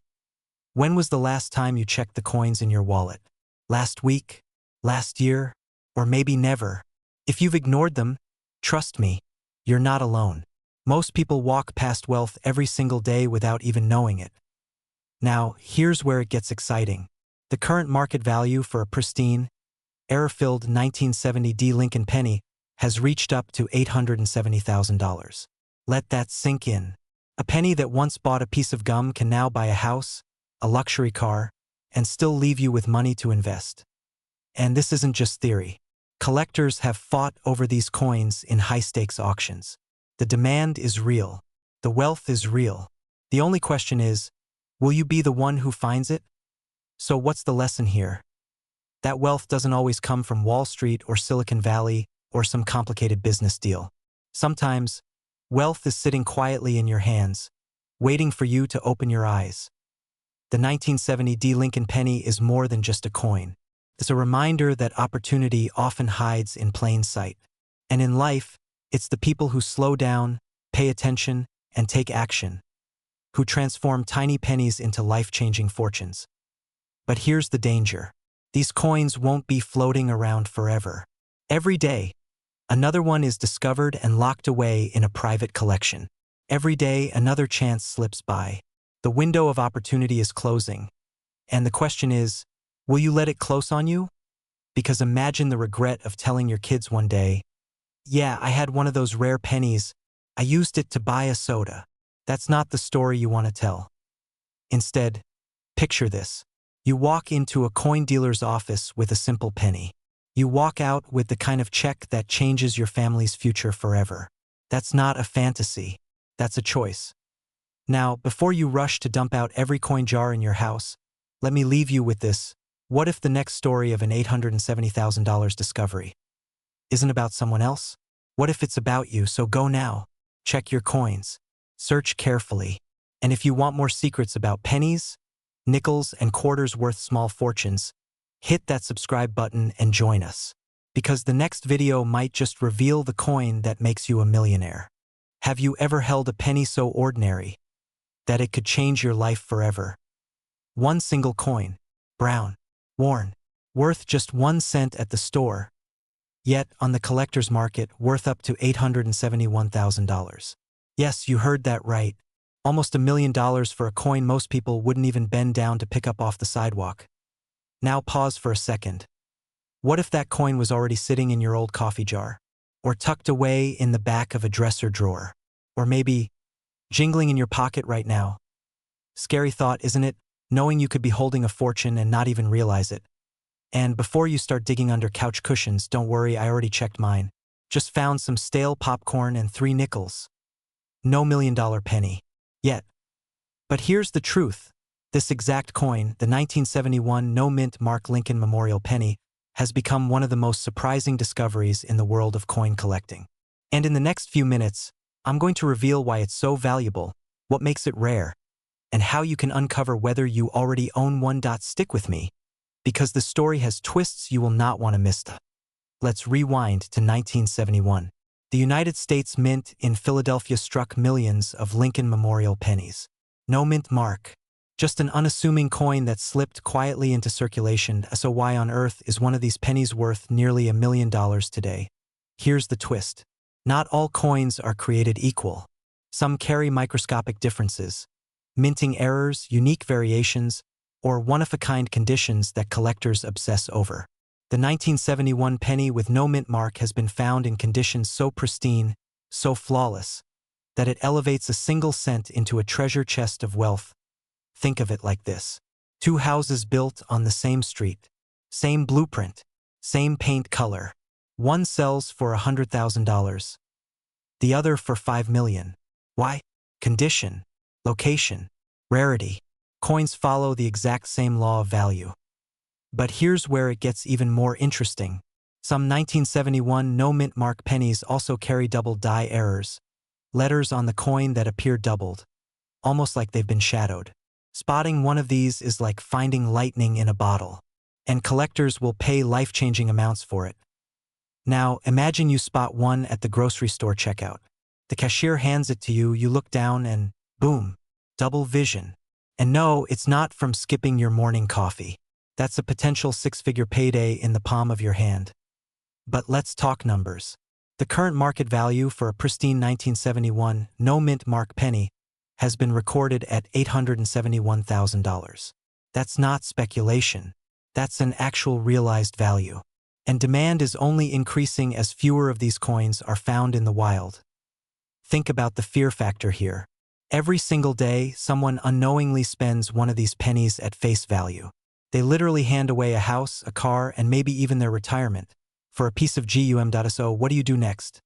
When was the last time you checked the coins in your wallet? Last week? Last year? Or maybe never? If you've ignored them, trust me, you're not alone. Most people walk past wealth every single day without even knowing it. Now, here's where it gets exciting. The current market value for a pristine, error-filled 1970 D Lincoln penny has reached up to $870,000. Let that sink in. A penny that once bought a piece of gum can now buy a house, a luxury car, and still leave you with money to invest. And this isn't just theory. Collectors have fought over these coins in high-stakes auctions. The demand is real. The wealth is real. The only question is, will you be the one who finds it? So what's the lesson here? That wealth doesn't always come from Wall Street or Silicon Valley or some complicated business deal. Sometimes, wealth is sitting quietly in your hands, waiting for you to open your eyes. The 1970 D Lincoln penny is more than just a coin. It's a reminder that opportunity often hides in plain sight. And in life, it's the people who slow down, pay attention, and take action, who transform tiny pennies into life-changing fortunes. But here's the danger. These coins won't be floating around forever. Every day, another one is discovered and locked away in a private collection. Every day, another chance slips by. The window of opportunity is closing. And the question is, will you let it close on you? Because imagine the regret of telling your kids one day, "Yeah, I had one of those rare pennies. I used it to buy a soda." That's not the story you want to tell. Instead, picture this. You walk into a coin dealer's office with a simple penny. You walk out with the kind of check that changes your family's future forever. That's not a fantasy. That's a choice. Now, before you rush to dump out every coin jar in your house, let me leave you with this. What if the next story of an $870,000 discovery isn't about someone else? What if it's about you? So go now. Check your coins. Search carefully. And if you want more secrets about pennies, nickels, and quarters worth small fortunes, hit that subscribe button and join us. Because the next video might just reveal the coin that makes you a millionaire. Have you ever held a penny so ordinary that it could change your life forever? One single coin, brown, worn, worth just 1 cent at the store, yet on the collector's market worth up to $871,000. Yes, you heard that right. Almost $1 million for a coin most people wouldn't even bend down to pick up off the sidewalk. Now pause for a second. What if that coin was already sitting in your old coffee jar? Or tucked away in the back of a dresser drawer? Or maybe jingling in your pocket right now? Scary thought, isn't it? Knowing you could be holding a fortune and not even realize it. And before you start digging under couch cushions, don't worry, I already checked mine. Just found some stale popcorn and 3 nickels. No $1 million penny. Yet. But here's the truth. This exact coin, the 1971 no-mint Mark Lincoln Memorial Penny, has become one of the most surprising discoveries in the world of coin collecting. And in the next few minutes, I'm going to reveal why it's so valuable, what makes it rare, and how you can uncover whether you already own one. Stick with me, because the story has twists you will not want to miss. Let's rewind to 1971. The United States Mint in Philadelphia struck millions of Lincoln Memorial pennies. No mint mark. Just an unassuming coin that slipped quietly into circulation. So why on earth is one of these pennies worth nearly $1 million today? Here's the twist. Not all coins are created equal. Some carry microscopic differences, minting errors, unique variations, or one-of-a-kind conditions that collectors obsess over. The 1971 penny with no mint mark has been found in conditions so pristine, so flawless, that it elevates a single cent into a treasure chest of wealth. Think of it like this. 2 houses built on the same street, same blueprint, same paint color. One sells for $100,000, the other for $5 million. Why? Condition, location, rarity. Coins follow the exact same law of value. But here's where it gets even more interesting. Some 1971 no-mint mark pennies also carry double die errors, letters on the coin that appear doubled, almost like they've been shadowed. Spotting one of these is like finding lightning in a bottle, and collectors will pay life-changing amounts for it. Now, imagine you spot one at the grocery store checkout. The cashier hands it to you, you look down and, boom, double vision. And no, it's not from skipping your morning coffee. That's a potential 6-figure payday in the palm of your hand. But let's talk numbers. The current market value for a pristine 1971 no-mint mark penny has been recorded at $871,000. That's not speculation. That's an actual realized value. And demand is only increasing as fewer of these coins are found in the wild. Think about the fear factor here. Every single day, someone unknowingly spends one of these pennies at face value. They literally hand away a house, a car, and maybe even their retirement for a piece of gum. So what do you do next?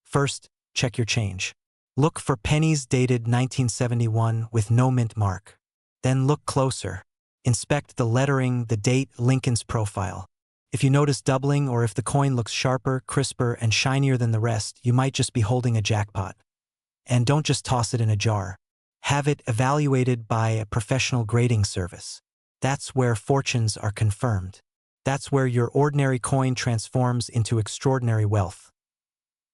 First, check your change. Look for pennies dated 1971 with no mint mark. Then look closer. Inspect the lettering, the date, Lincoln's profile. If you notice doubling or if the coin looks sharper, crisper, and shinier than the rest, you might just be holding a jackpot. And don't just toss it in a jar. Have it evaluated by a professional grading service. That's where fortunes are confirmed. That's where your ordinary coin transforms into extraordinary wealth.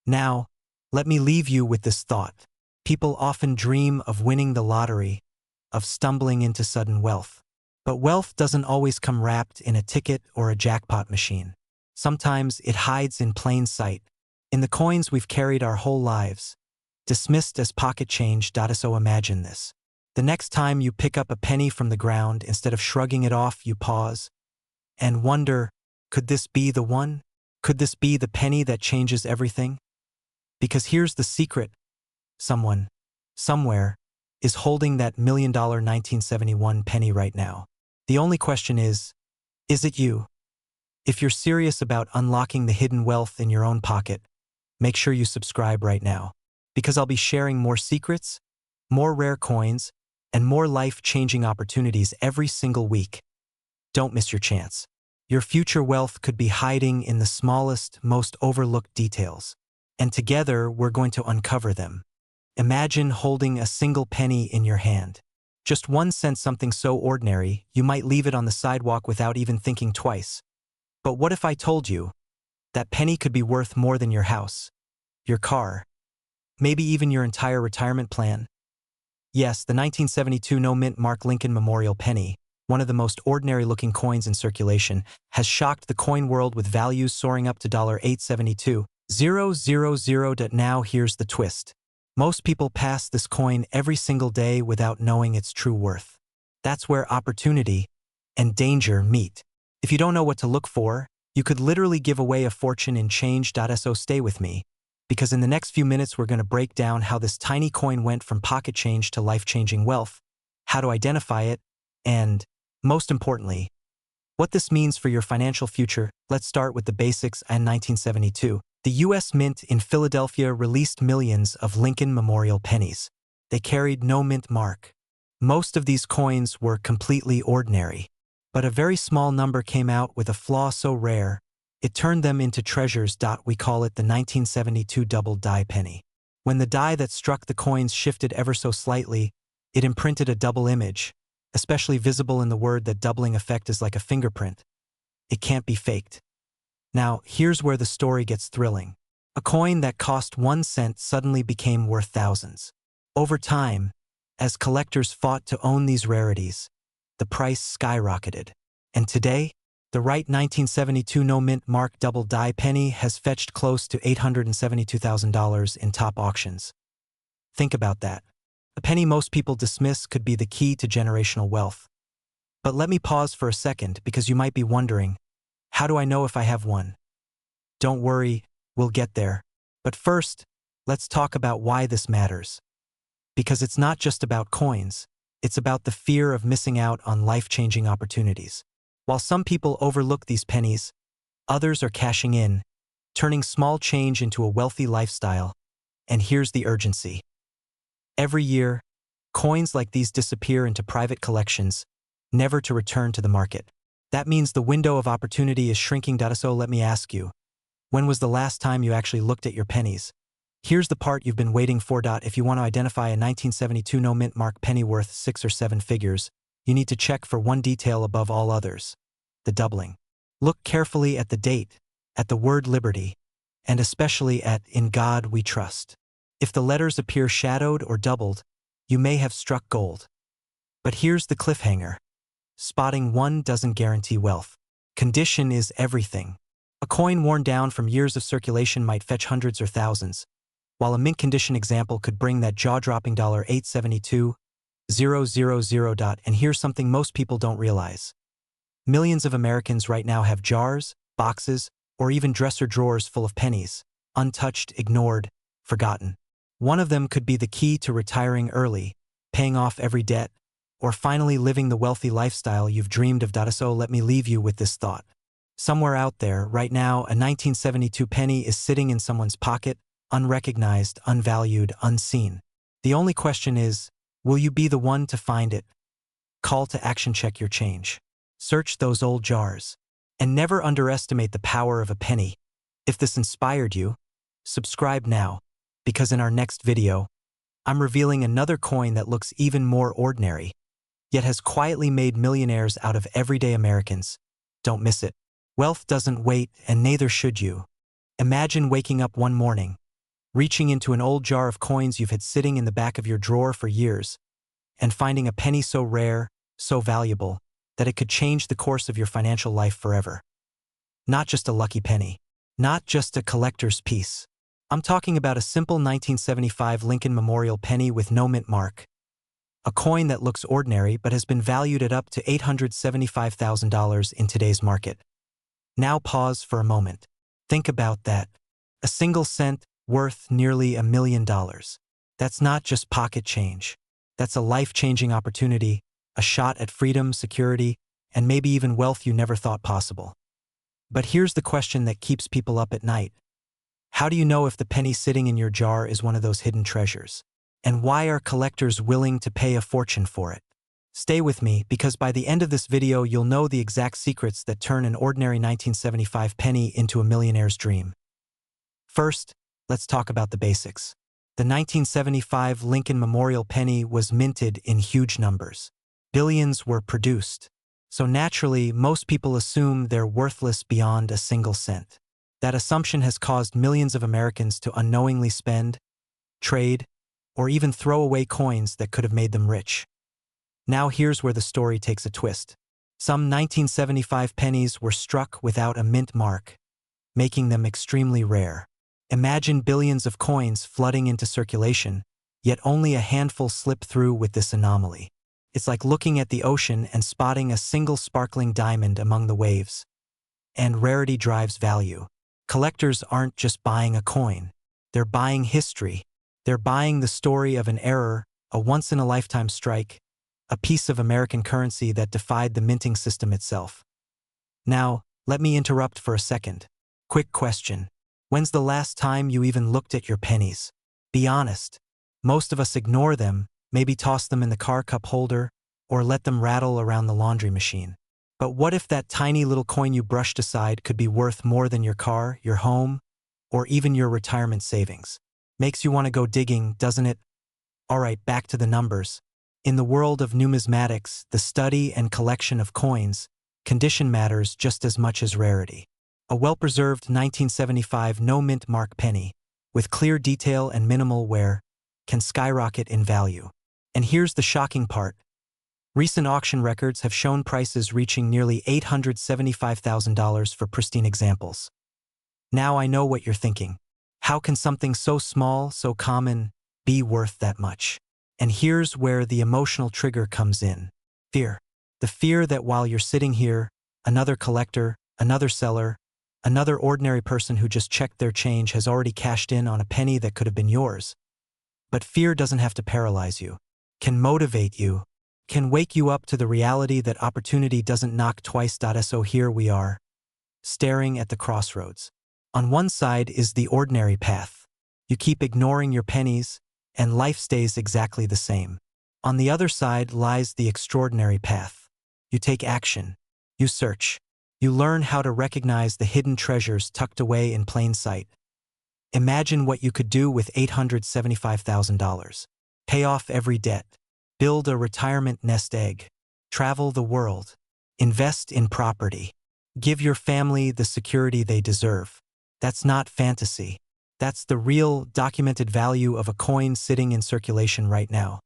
Now, let me leave you with this thought. People often dream of winning the lottery, of stumbling into sudden wealth. But wealth doesn't always come wrapped in a ticket or a jackpot machine. Sometimes it hides in plain sight, in the coins we've carried our whole lives, dismissed as pocket change. So imagine this. The next time you pick up a penny from the ground, instead of shrugging it off, you pause and wonder, could this be the one? Could this be the penny that changes everything? Because here's the secret. Someone, somewhere, is holding that $1 million 1971 penny right now. The only question is it you? If you're serious about unlocking the hidden wealth in your own pocket, make sure you subscribe right now, because I'll be sharing more secrets, more rare coins, and more life-changing opportunities every single week. Don't miss your chance. Your future wealth could be hiding in the smallest, most overlooked details. And together, we're going to uncover them. Imagine holding a single penny in your hand. Just 1 cent, something so ordinary, you might leave it on the sidewalk without even thinking twice. But what if I told you that penny could be worth more than your house, your car, maybe even your entire retirement plan? Yes, the 1972 no-mint mark Lincoln Memorial Penny, one of the most ordinary-looking coins in circulation, has shocked the coin world with values soaring up to $872,000. Now here's the twist. Most people pass this coin every single day without knowing its true worth. That's where opportunity and danger meet. If you don't know what to look for, you could literally give away a fortune in change. So stay with me, because in the next few minutes we're going to break down how this tiny coin went from pocket change to life-changing wealth, how to identify it, and, most importantly, what this means for your financial future. Let's start with the basics. In 1972, the U.S. Mint in Philadelphia released millions of Lincoln Memorial pennies. They carried no mint mark. Most of these coins were completely ordinary, but a very small number came out with a flaw so rare, it turned them into treasures. We call it the 1972 double die penny. When the die that struck the coins shifted ever so slightly, it imprinted a double image, especially visible in the word that doubling effect is like a fingerprint. It can't be faked. Now, here's where the story gets thrilling. A coin that cost 1 cent suddenly became worth thousands. Over time, as collectors fought to own these rarities, the price skyrocketed. And today, the right 1972 no-mint mark double die penny has fetched close to $872,000 in top auctions. Think about that. A penny most people dismiss could be the key to generational wealth. But let me pause for a second, because you might be wondering, how do I know if I have one? Don't worry, we'll get there. But first, let's talk about why this matters. Because it's not just about coins, it's about the fear of missing out on life-changing opportunities. While some people overlook these pennies, others are cashing in, turning small change into a wealthy lifestyle. And here's the urgency. Every year, coins like these disappear into private collections, never to return to the market. That means the window of opportunity is shrinking. So let me ask you, when was the last time you actually looked at your pennies? Here's the part you've been waiting for. If you want to identify a 1972 no-mint mark penny worth 6 or 7 figures, you need to check for one detail above all others: the doubling. Look carefully at the date, at the word liberty, and especially at "In God We Trust." If the letters appear shadowed or doubled, you may have struck gold. But here's the cliffhanger. Spotting one doesn't guarantee wealth. Condition is everything. A coin worn down from years of circulation might fetch hundreds or thousands, while a mint condition example could bring that jaw-dropping $872,000. And here's something most people don't realize. Millions of Americans right now have jars, boxes, or even dresser drawers full of pennies, untouched, ignored, forgotten. One of them could be the key to retiring early, paying off every debt, or finally living the wealthy lifestyle you've dreamed of. So let me leave you with this thought. Somewhere out there, right now, a 1972 penny is sitting in someone's pocket, unrecognized, unvalued, unseen. The only question is, will you be the one to find it? Call to action: check your change. Search those old jars. And never underestimate the power of a penny. If this inspired you, subscribe now, because in our next video, I'm revealing another coin that looks even more ordinary, yet has quietly made millionaires out of everyday Americans. Don't miss it. Wealth doesn't wait, and neither should you. Imagine waking up one morning, reaching into an old jar of coins you've had sitting in the back of your drawer for years, and finding a penny so rare, so valuable, that it could change the course of your financial life forever. Not just a lucky penny. Not just a collector's piece. I'm talking about a simple 1975 Lincoln Memorial penny with no mint mark. A coin that looks ordinary but has been valued at up to $875,000 in today's market. Now pause for a moment. Think about that. A single cent worth nearly $1 million. That's not just pocket change. That's a life-changing opportunity, a shot at freedom, security, and maybe even wealth you never thought possible. But here's the question that keeps people up at night. How do you know if the penny sitting in your jar is one of those hidden treasures? And why are collectors willing to pay a fortune for it? Stay with me, because by the end of this video you'll know the exact secrets that turn an ordinary 1975 penny into a millionaire's dream. First, let's talk about the basics. The 1975 Lincoln Memorial penny was minted in huge numbers. Billions were produced. So naturally, most people assume they're worthless beyond a single cent. That assumption has caused millions of Americans to unknowingly spend, trade, or even throw away coins that could have made them rich. Now here's where the story takes a twist. Some 1975 pennies were struck without a mint mark, making them extremely rare. Imagine billions of coins flooding into circulation, yet only a handful slip through with this anomaly. It's like looking at the ocean and spotting a single sparkling diamond among the waves. And rarity drives value. Collectors aren't just buying a coin. They're buying history. They're buying the story of an error, a once-in-a-lifetime strike, a piece of American currency that defied the minting system itself. Now, let me interrupt for a second. Quick question. When's the last time you even looked at your pennies? Be honest. Most of us ignore them, maybe toss them in the car cup holder, or let them rattle around the laundry machine. But what if that tiny little coin you brushed aside could be worth more than your car, your home, or even your retirement savings? Makes you want to go digging, doesn't it? Alright, back to the numbers. In the world of numismatics, the study and collection of coins, condition matters just as much as rarity. A well-preserved 1975 no-mint mark penny, with clear detail and minimal wear, can skyrocket in value. And here's the shocking part. Recent auction records have shown prices reaching nearly $875,000 for pristine examples. Now I know what you're thinking. How can something so small, so common, be worth that much? And here's where the emotional trigger comes in. Fear. The fear that while you're sitting here, another collector, another seller, another ordinary person who just checked their change has already cashed in on a penny that could have been yours. But fear doesn't have to paralyze you. Can motivate you. Can wake you up to the reality that opportunity doesn't knock twice. So here we are, staring at the crossroads. On one side is the ordinary path. You keep ignoring your pennies, and life stays exactly the same. On the other side lies the extraordinary path. You take action. You search. You learn how to recognize the hidden treasures tucked away in plain sight. Imagine what you could do with $875,000. Pay off every debt. Build a retirement nest egg. Travel the world. Invest in property. Give your family the security they deserve. That's not fantasy. That's the real, documented value of a coin sitting in circulation right now.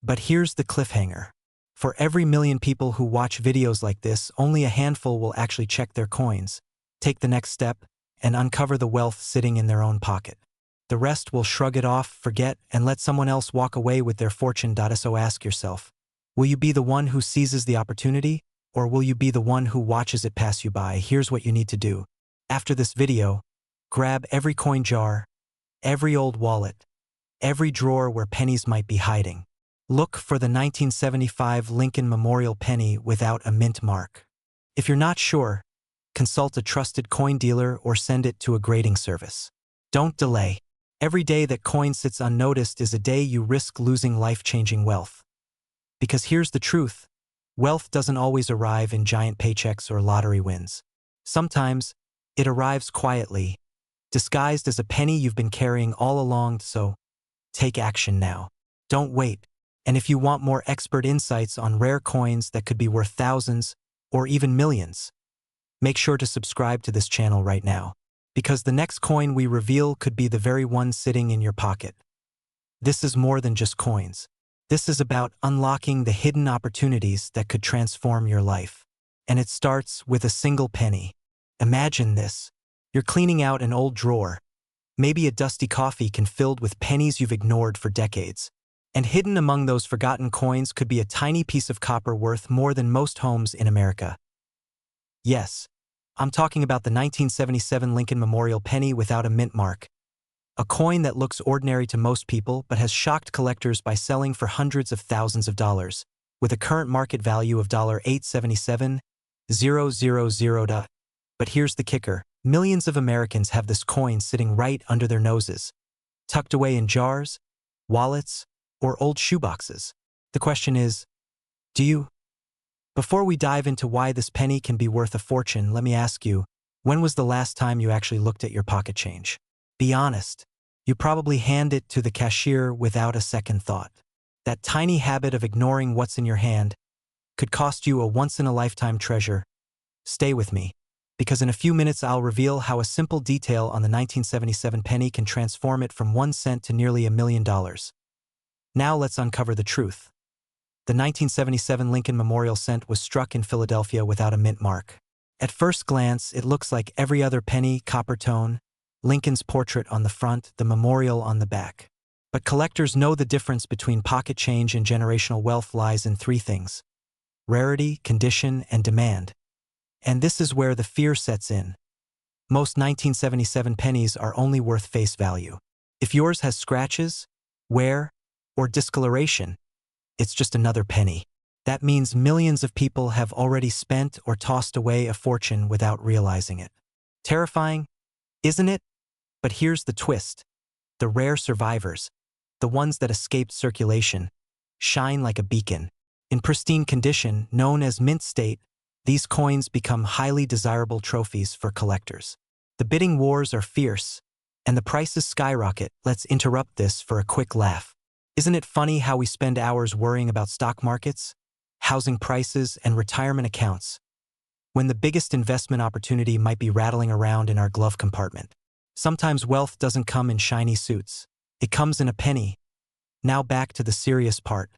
But here's the cliffhanger. For every million people who watch videos like this, only a handful will actually check their coins, take the next step, and uncover the wealth sitting in their own pocket. The rest will shrug it off, forget, and let someone else walk away with their fortune. So ask yourself, will you be the one who seizes the opportunity, or will you be the one who watches it pass you by? Here's what you need to do. After this video, grab every coin jar, every old wallet, every drawer where pennies might be hiding. Look for the 1975 Lincoln Memorial penny without a mint mark. If you're not sure, consult a trusted coin dealer or send it to a grading service. Don't delay. Every day that coin sits unnoticed is a day you risk losing life-changing wealth. Because here's the truth. Wealth doesn't always arrive in giant paychecks or lottery wins. Sometimes, it arrives quietly, disguised as a penny you've been carrying all along. So, take action now. Don't wait. And if you want more expert insights on rare coins that could be worth thousands or even millions, make sure to subscribe to this channel right now, because the next coin we reveal could be the very one sitting in your pocket. This is more than just coins. This is about unlocking the hidden opportunities that could transform your life. And it starts with a single penny. Imagine this. You're cleaning out an old drawer, maybe a dusty coffee can filled with pennies you've ignored for decades. And hidden among those forgotten coins could be a tiny piece of copper worth more than most homes in America. Yes, I'm talking about the 1977 Lincoln Memorial penny without a mint mark. A coin that looks ordinary to most people but has shocked collectors by selling for hundreds of thousands of dollars, with a current market value of $877,000. But here's the kicker. Millions of Americans have this coin sitting right under their noses, tucked away in jars, wallets, or old shoeboxes. The question is, do you? Before we dive into why this penny can be worth a fortune, let me ask you, when was the last time you actually looked at your pocket change? Be honest. You probably hand it to the cashier without a second thought. That tiny habit of ignoring what's in your hand could cost you a once-in-a-lifetime treasure. Stay with me, because in a few minutes I'll reveal how a simple detail on the 1977 penny can transform it from 1 cent to nearly $1 million. Now let's uncover the truth. The 1977 Lincoln Memorial cent was struck in Philadelphia without a mint mark. At first glance, it looks like every other penny, copper tone, Lincoln's portrait on the front, the memorial on the back. But collectors know the difference between pocket change and generational wealth lies in three things: rarity, condition, and demand. And this is where the fear sets in. Most 1977 pennies are only worth face value. If yours has scratches, wear, or discoloration, it's just another penny. That means millions of people have already spent or tossed away a fortune without realizing it. Terrifying, isn't it? But here's the twist. The rare survivors, the ones that escaped circulation, shine like a beacon. In pristine condition, known as mint state, these coins become highly desirable trophies for collectors. The bidding wars are fierce, and the prices skyrocket. Let's interrupt this for a quick laugh. Isn't it funny how we spend hours worrying about stock markets, housing prices, and retirement accounts, when the biggest investment opportunity might be rattling around in our glove compartment? Sometimes wealth doesn't come in shiny suits. It comes in a penny. Now back to the serious part.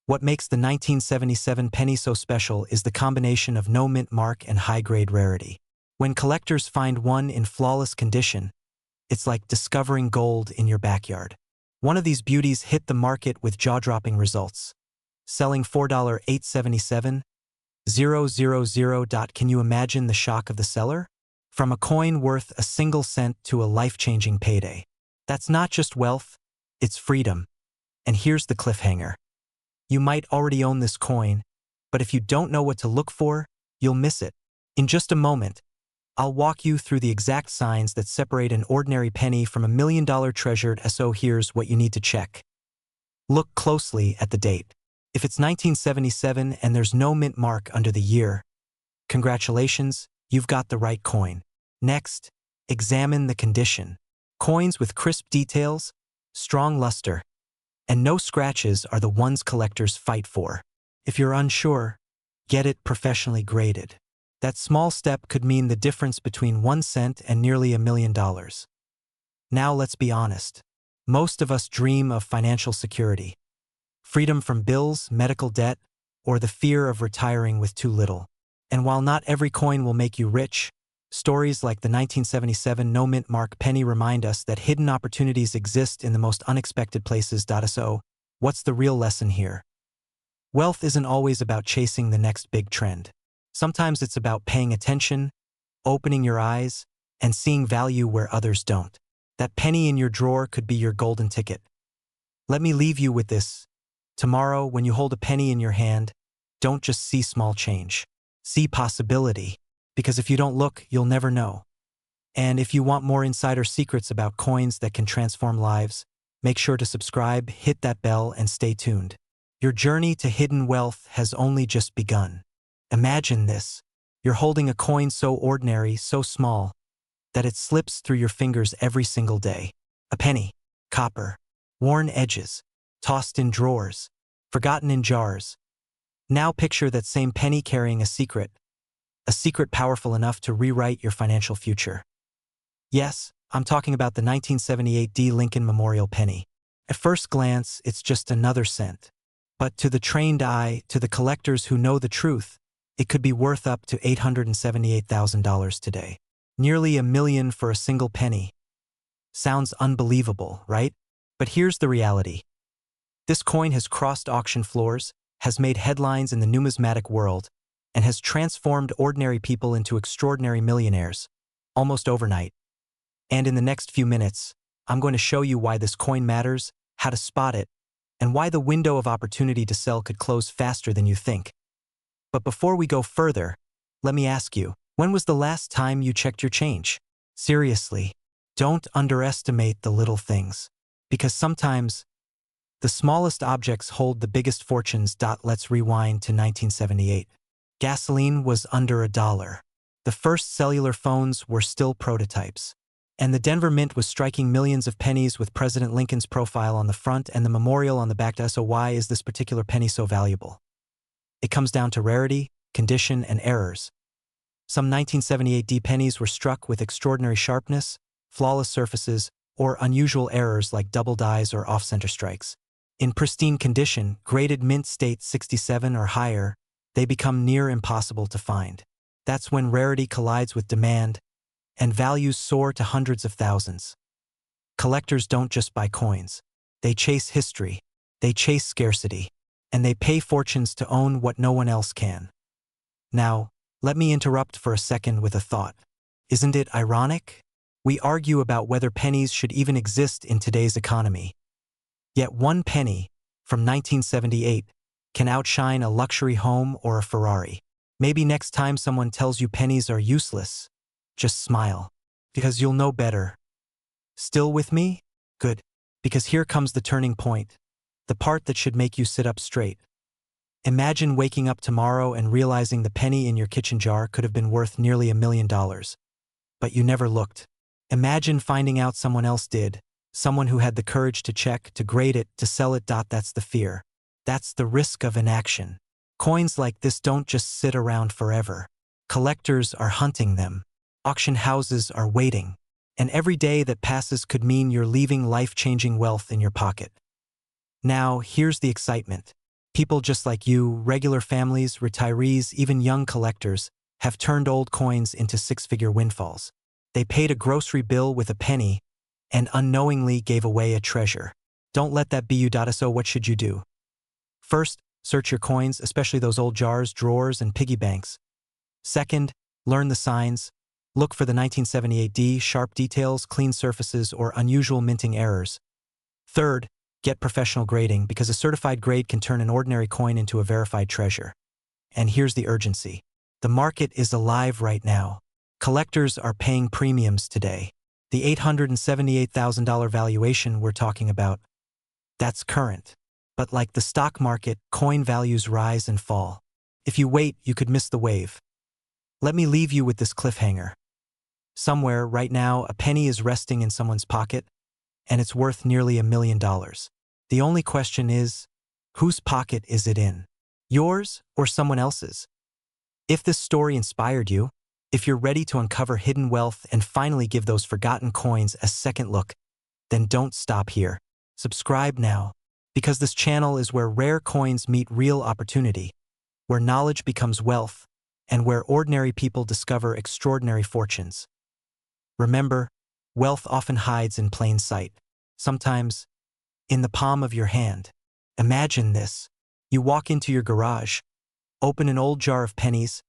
What makes the 1977 penny so special is the combination of no mint mark and high-grade rarity. When collectors find one in flawless condition, it's like discovering gold in your backyard. One of these beauties hit the market with jaw-dropping results, selling $4,877,000. Can you imagine the shock of the seller? From a coin worth a single cent to a life-changing payday. That's not just wealth, it's freedom. And here's the cliffhanger. You might already own this coin, but if you don't know what to look for, you'll miss it. In just a moment, I'll walk you through the exact signs that separate an ordinary penny from a million-dollar treasure. So here's what you need to check. Look closely at the date. If it's 1977 and there's no mint mark under the year, congratulations, you've got the right coin. Next, examine the condition. Coins with crisp details, strong luster, and no scratches are the ones collectors fight for. If you're unsure, get it professionally graded. That small step could mean the difference between 1 cent and nearly $1 million. Now let's be honest. Most of us dream of financial security. Freedom from bills, medical debt, or the fear of retiring with too little. And while not every coin will make you rich, stories like the 1977 no mint mark penny remind us that hidden opportunities exist in the most unexpected places. So, what's the real lesson here? Wealth isn't always about chasing the next big trend. Sometimes it's about paying attention, opening your eyes, and seeing value where others don't. That penny in your drawer could be your golden ticket. Let me leave you with this. Tomorrow, when you hold a penny in your hand, don't just see small change. See possibility. Because if you don't look, you'll never know. And if you want more insider secrets about coins that can transform lives, make sure to subscribe, hit that bell, and stay tuned. Your journey to hidden wealth has only just begun. Imagine this. You're holding a coin so ordinary, so small, that it slips through your fingers every single day. A penny, copper, worn edges, tossed in drawers, forgotten in jars. Now picture that same penny carrying a secret powerful enough to rewrite your financial future. Yes, I'm talking about the 1978 D. Lincoln Memorial penny. At first glance, it's just another cent. But to the trained eye, to the collectors who know the truth, it could be worth up to $878,000 today. Nearly $1 million for a single penny. Sounds unbelievable, right? But here's the reality. This coin has crossed auction floors, has made headlines in the numismatic world, and has transformed ordinary people into extraordinary millionaires, almost overnight. And in the next few minutes, I'm going to show you why this coin matters, how to spot it, and why the window of opportunity to sell could close faster than you think. But before we go further, let me ask you, when was the last time you checked your change? Seriously, don't underestimate the little things, because sometimes the smallest objects hold the biggest fortunes. Let's rewind to 1978. Gasoline was under $1. The first cellular phones were still prototypes. And the Denver Mint was striking millions of pennies with President Lincoln's profile on the front and the memorial on the back. So why is this particular penny so valuable? It comes down to rarity, condition, and errors. Some 1978 D pennies were struck with extraordinary sharpness, flawless surfaces, or unusual errors like double dies or off-center strikes. In pristine condition, graded mint state 67 or higher, they become near impossible to find. That's when rarity collides with demand, and values soar to hundreds of thousands. Collectors don't just buy coins. They chase history, they chase scarcity, and they pay fortunes to own what no one else can. Now, let me interrupt for a second with a thought. Isn't it ironic? We argue about whether pennies should even exist in today's economy. Yet one penny, from 1978, can outshine a luxury home or a Ferrari. Maybe next time someone tells you pennies are useless, just smile, because you'll know better. Still with me? Good, because here comes the turning point, the part that should make you sit up straight. Imagine waking up tomorrow and realizing the penny in your kitchen jar could have been worth nearly $1 million. But you never looked. Imagine finding out someone else did, someone who had the courage to check, to grade it, to sell it. That's the fear. That's the risk of inaction. Coins like this don't just sit around forever. Collectors are hunting them. Auction houses are waiting. And every day that passes could mean you're leaving life-changing wealth in your pocket. Now, here's the excitement. People just like you, regular families, retirees, even young collectors, have turned old coins into six-figure windfalls. They paid a grocery bill with a penny and unknowingly gave away a treasure. Don't let that be you. So what should you do? First, search your coins, especially those old jars, drawers, and piggy banks. Second, learn the signs. Look for the 1978D, sharp details, clean surfaces, or unusual minting errors. Third, get professional grading, because a certified grade can turn an ordinary coin into a verified treasure. And here's the urgency. The market is alive right now. Collectors are paying premiums today. The $878,000 valuation we're talking about, that's current. But like the stock market, coin values rise and fall. If you wait, you could miss the wave. Let me leave you with this cliffhanger. Somewhere, right now, a penny is resting in someone's pocket, and it's worth nearly $1 million. The only question is, whose pocket is it in? Yours or someone else's? If this story inspired you, if you're ready to uncover hidden wealth and finally give those forgotten coins a second look, then don't stop here. Subscribe now, because this channel is where rare coins meet real opportunity, where knowledge becomes wealth, and where ordinary people discover extraordinary fortunes. Remember, wealth often hides in plain sight, sometimes in the palm of your hand. Imagine this. You walk into your garage, open an old jar of pennies,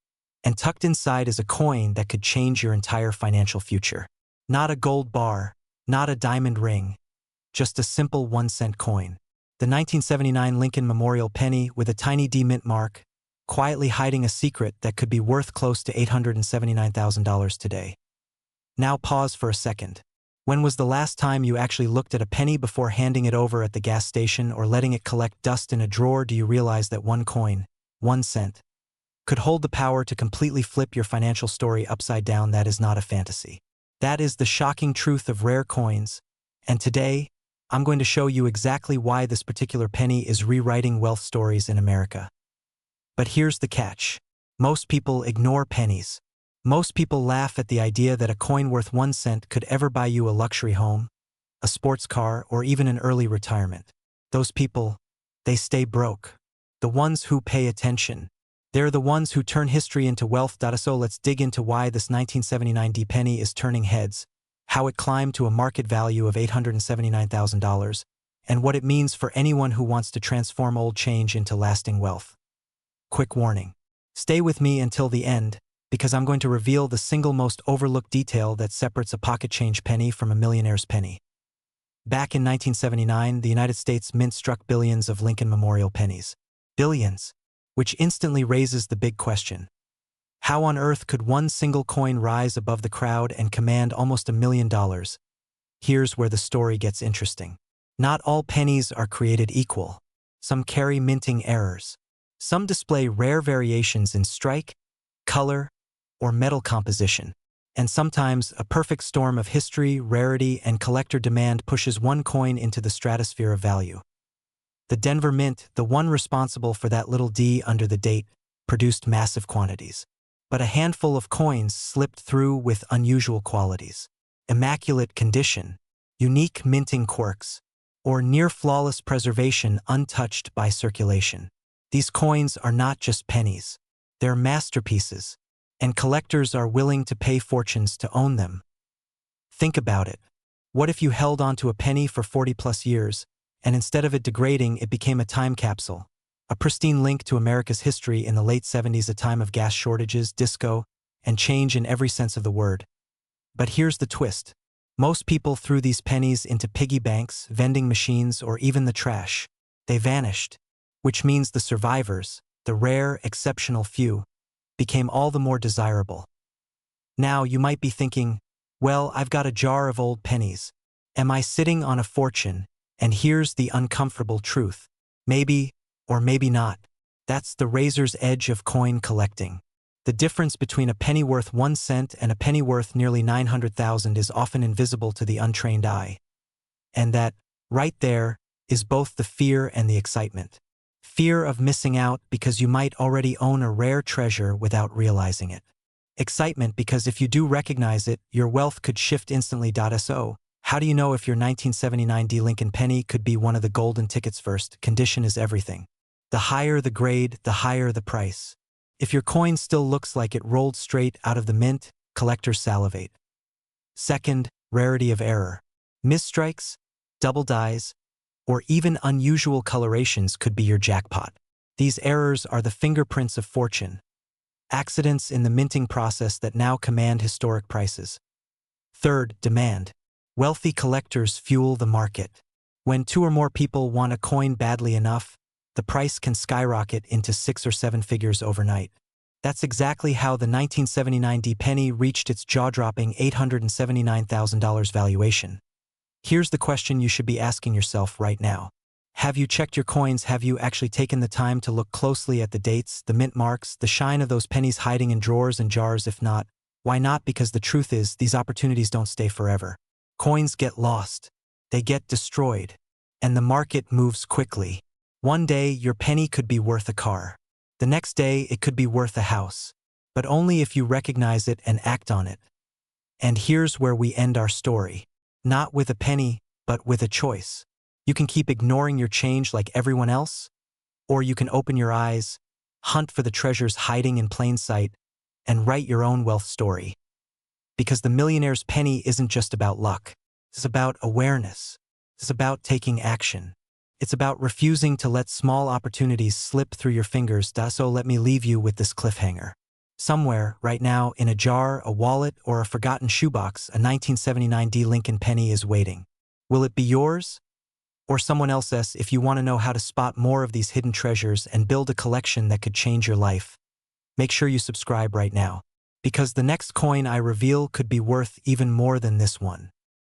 and tucked inside is a coin that could change your entire financial future. Not a gold bar, not a diamond ring, just a simple 1-cent coin. The 1979 Lincoln Memorial penny with a tiny D mint mark, quietly hiding a secret that could be worth close to $879,000 today. Now pause for a second. When was the last time you actually looked at a penny before handing it over at the gas station or letting it collect dust in a drawer? Do you realize that one coin, 1 cent, could hold the power to completely flip your financial story upside down? That is not a fantasy. That is the shocking truth of rare coins. And today, I'm going to show you exactly why this particular penny is rewriting wealth stories in America. But here's the catch. Most people ignore pennies. Most people laugh at the idea that a coin worth 1 cent could ever buy you a luxury home, a sports car, or even an early retirement. Those people, they stay broke. The ones who pay attention, they're the ones who turn history into wealth. So let's dig into why this 1979 D penny is turning heads, how it climbed to a market value of $879,000, and what it means for anyone who wants to transform old change into lasting wealth. Quick warning. Stay with me until the end, because I'm going to reveal the single most overlooked detail that separates a pocket change penny from a millionaire's penny. Back in 1979, the United States Mint struck billions of Lincoln Memorial pennies. Billions, which instantly raises the big question. How on earth could one single coin rise above the crowd and command almost $1 million? Here's where the story gets interesting. Not all pennies are created equal. Some carry minting errors. Some display rare variations in strike, color, or metal composition. And sometimes a perfect storm of history, rarity, and collector demand pushes one coin into the stratosphere of value. The Denver Mint, the one responsible for that little D under the date, produced massive quantities. But a handful of coins slipped through with unusual qualities. Immaculate condition, unique minting quirks, or near-flawless preservation untouched by circulation. These coins are not just pennies. They're masterpieces. and collectors are willing to pay fortunes to own them. Think about it. What if you held onto a penny for 40+ years, and instead of it degrading, it became a time capsule? A pristine link to America's history in the late 70s, a time of gas shortages, disco, and change in every sense of the word. But here's the twist. Most people threw these pennies into piggy banks, vending machines, or even the trash. They vanished, which means the survivors, the rare, exceptional few, became all the more desirable. Now you might be thinking, well, I've got a jar of old pennies. Am I sitting on a fortune? And here's the uncomfortable truth. Maybe, or maybe not. That's the razor's edge of coin collecting. The difference between a penny worth 1 cent and a penny worth nearly 900,000 is often invisible to the untrained eye. And that, right there, is both the fear and the excitement. Fear of missing out because you might already own a rare treasure without realizing it. Excitement because if you do recognize it, your wealth could shift instantly. So, how do you know if your 1979 D Lincoln penny could be one of the golden tickets? First, condition is everything. The higher the grade, the higher the price. If your coin still looks like it rolled straight out of the mint, collectors salivate. Second, rarity of error. Misstrikes, double dies, or even unusual colorations could be your jackpot. These errors are the fingerprints of fortune. Accidents in the minting process that now command historic prices. Third, demand. Wealthy collectors fuel the market. When 2 or more people want a coin badly enough, the price can skyrocket into 6 or 7 figures overnight. That's exactly how the 1979 D penny reached its jaw-dropping $879,000 valuation. Here's the question you should be asking yourself right now. Have you checked your coins? Have you actually taken the time to look closely at the dates, the mint marks, the shine of those pennies hiding in drawers and jars? If not, why not? Because the truth is, these opportunities don't stay forever. Coins get lost, they get destroyed, and the market moves quickly. One day, your penny could be worth a car. The next day, it could be worth a house. But only if you recognize it and act on it. And here's where we end our story. Not with a penny, but with a choice. You can keep ignoring your change like everyone else, or you can open your eyes, hunt for the treasures hiding in plain sight, and write your own wealth story. Because the millionaire's penny isn't just about luck. It's about awareness. It's about taking action. It's about refusing to let small opportunities slip through your fingers. So let me leave you with this cliffhanger. Somewhere, right now, in a jar, a wallet, or a forgotten shoebox, a 1979 D Lincoln penny is waiting. Will it be yours? Or someone else's? If you want to know how to spot more of these hidden treasures and build a collection that could change your life, make sure you subscribe right now. Because the next coin I reveal could be worth even more than this one.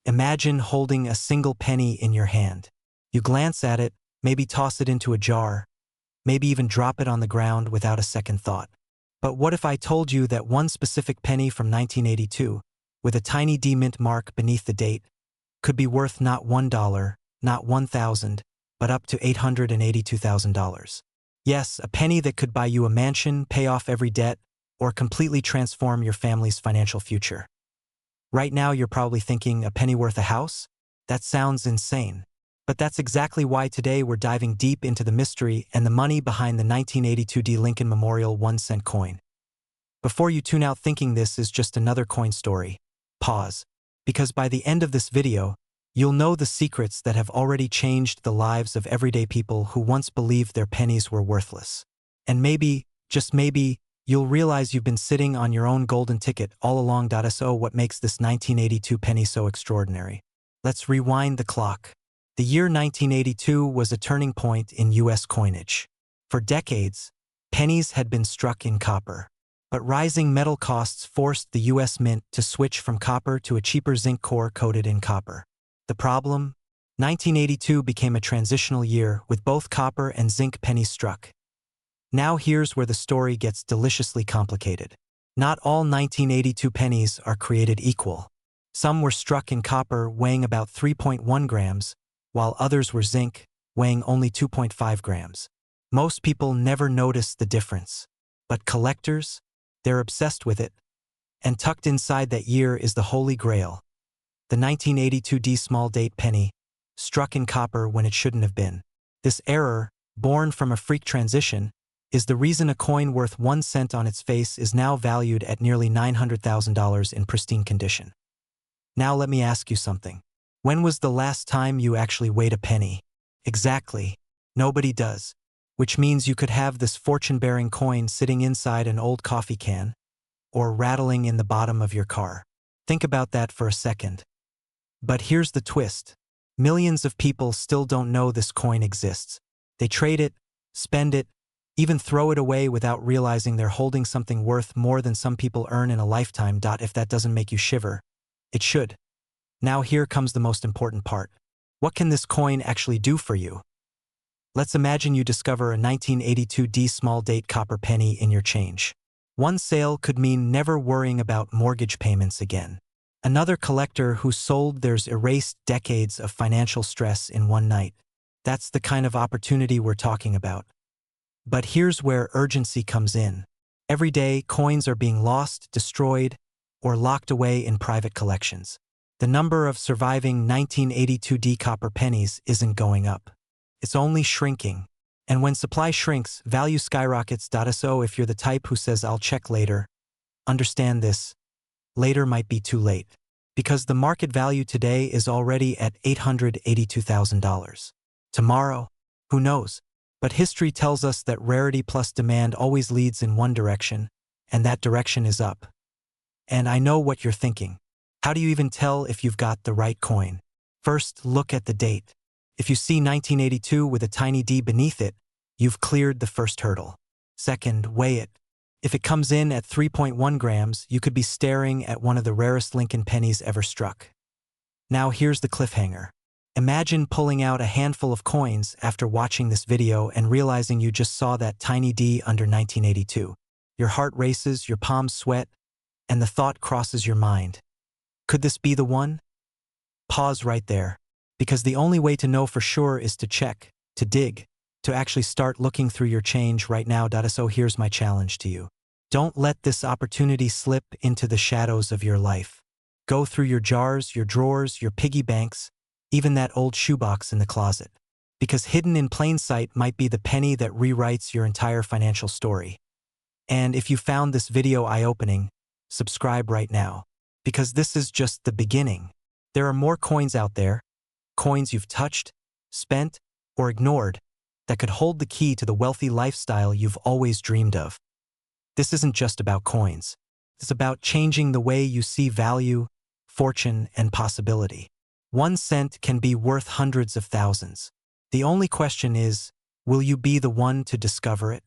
Imagine holding a single penny in your hand. You glance at it, maybe toss it into a jar, maybe even drop it on the ground without a second thought. But what if I told you that one specific penny from 1982, with a tiny D mint mark beneath the date, could be worth not $1, not $1,000, but up to $882,000? Yes, a penny that could buy you a mansion, pay off every debt, or completely transform your family's financial future. Right now you're probably thinking, a penny worth a house? That sounds insane. But that's exactly why today we're diving deep into the mystery and the money behind the 1982 D Lincoln Memorial 1-cent coin. Before you tune out thinking this is just another coin story, pause. Because by the end of this video, you'll know the secrets that have already changed the lives of everyday people who once believed their pennies were worthless. And maybe, just maybe, you'll realize you've been sitting on your own golden ticket all along. So what makes this 1982 penny so extraordinary? Let's rewind the clock. The year 1982 was a turning point in U.S. coinage. For decades, pennies had been struck in copper. But rising metal costs forced the U.S. Mint to switch from copper to a cheaper zinc core coated in copper. The problem? 1982 became a transitional year with both copper and zinc pennies struck. Now here's where the story gets deliciously complicated. Not all 1982 pennies are created equal. Some were struck in copper weighing about 3.1 grams, while others were zinc, weighing only 2.5 grams. Most people never notice the difference. But collectors? They're obsessed with it. And tucked inside that year is the Holy Grail. The 1982 D small date penny, struck in copper when it shouldn't have been. This error, born from a freak transition, is the reason a coin worth 1 cent on its face is now valued at nearly $900,000 in pristine condition. Now let me ask you something. When was the last time you actually weighed a penny? Exactly. Nobody does. Which means you could have this fortune-bearing coin sitting inside an old coffee can, or rattling in the bottom of your car. Think about that for a second. But here's the twist. Millions of people still don't know this coin exists. They trade it, spend it, even throw it away without realizing they're holding something worth more than some people earn in a lifetime. If that doesn't make you shiver, it should. Now here comes the most important part. What can this coin actually do for you? Let's imagine you discover a 1982 D small date copper penny in your change. One sale could mean never worrying about mortgage payments again. Another collector who sold theirs erased decades of financial stress in one night. That's the kind of opportunity we're talking about. But here's where urgency comes in. Every day, coins are being lost, destroyed, or locked away in private collections. The number of surviving 1982 D copper pennies isn't going up. It's only shrinking. And when supply shrinks, value skyrockets. So if you're the type who says, "I'll check later," understand this. Later might be too late. Because the market value today is already at $882,000. Tomorrow? Who knows? But history tells us that rarity plus demand always leads in one direction, and that direction is up. And I know what you're thinking. How do you even tell if you've got the right coin? First, look at the date. If you see 1982 with a tiny D beneath it, you've cleared the first hurdle. Second, weigh it. If it comes in at 3.1 grams, you could be staring at one of the rarest Lincoln pennies ever struck. Now here's the cliffhanger. Imagine pulling out a handful of coins after watching this video and realizing you just saw that tiny D under 1982. Your heart races, your palms sweat, and the thought crosses your mind. Could this be the one? Pause right there, because the only way to know for sure is to check, to dig, to actually start looking through your change right now. So here's my challenge to you. Don't let this opportunity slip into the shadows of your life. Go through your jars, your drawers, your piggy banks, even that old shoebox in the closet. Because hidden in plain sight might be the penny that rewrites your entire financial story. And if you found this video eye-opening, subscribe right now. Because this is just the beginning. There are more coins out there, coins you've touched, spent, or ignored, that could hold the key to the wealthy lifestyle you've always dreamed of. This isn't just about coins. It's about changing the way you see value, fortune, and possibility. 1 cent can be worth hundreds of thousands. The only question is, will you be the one to discover it?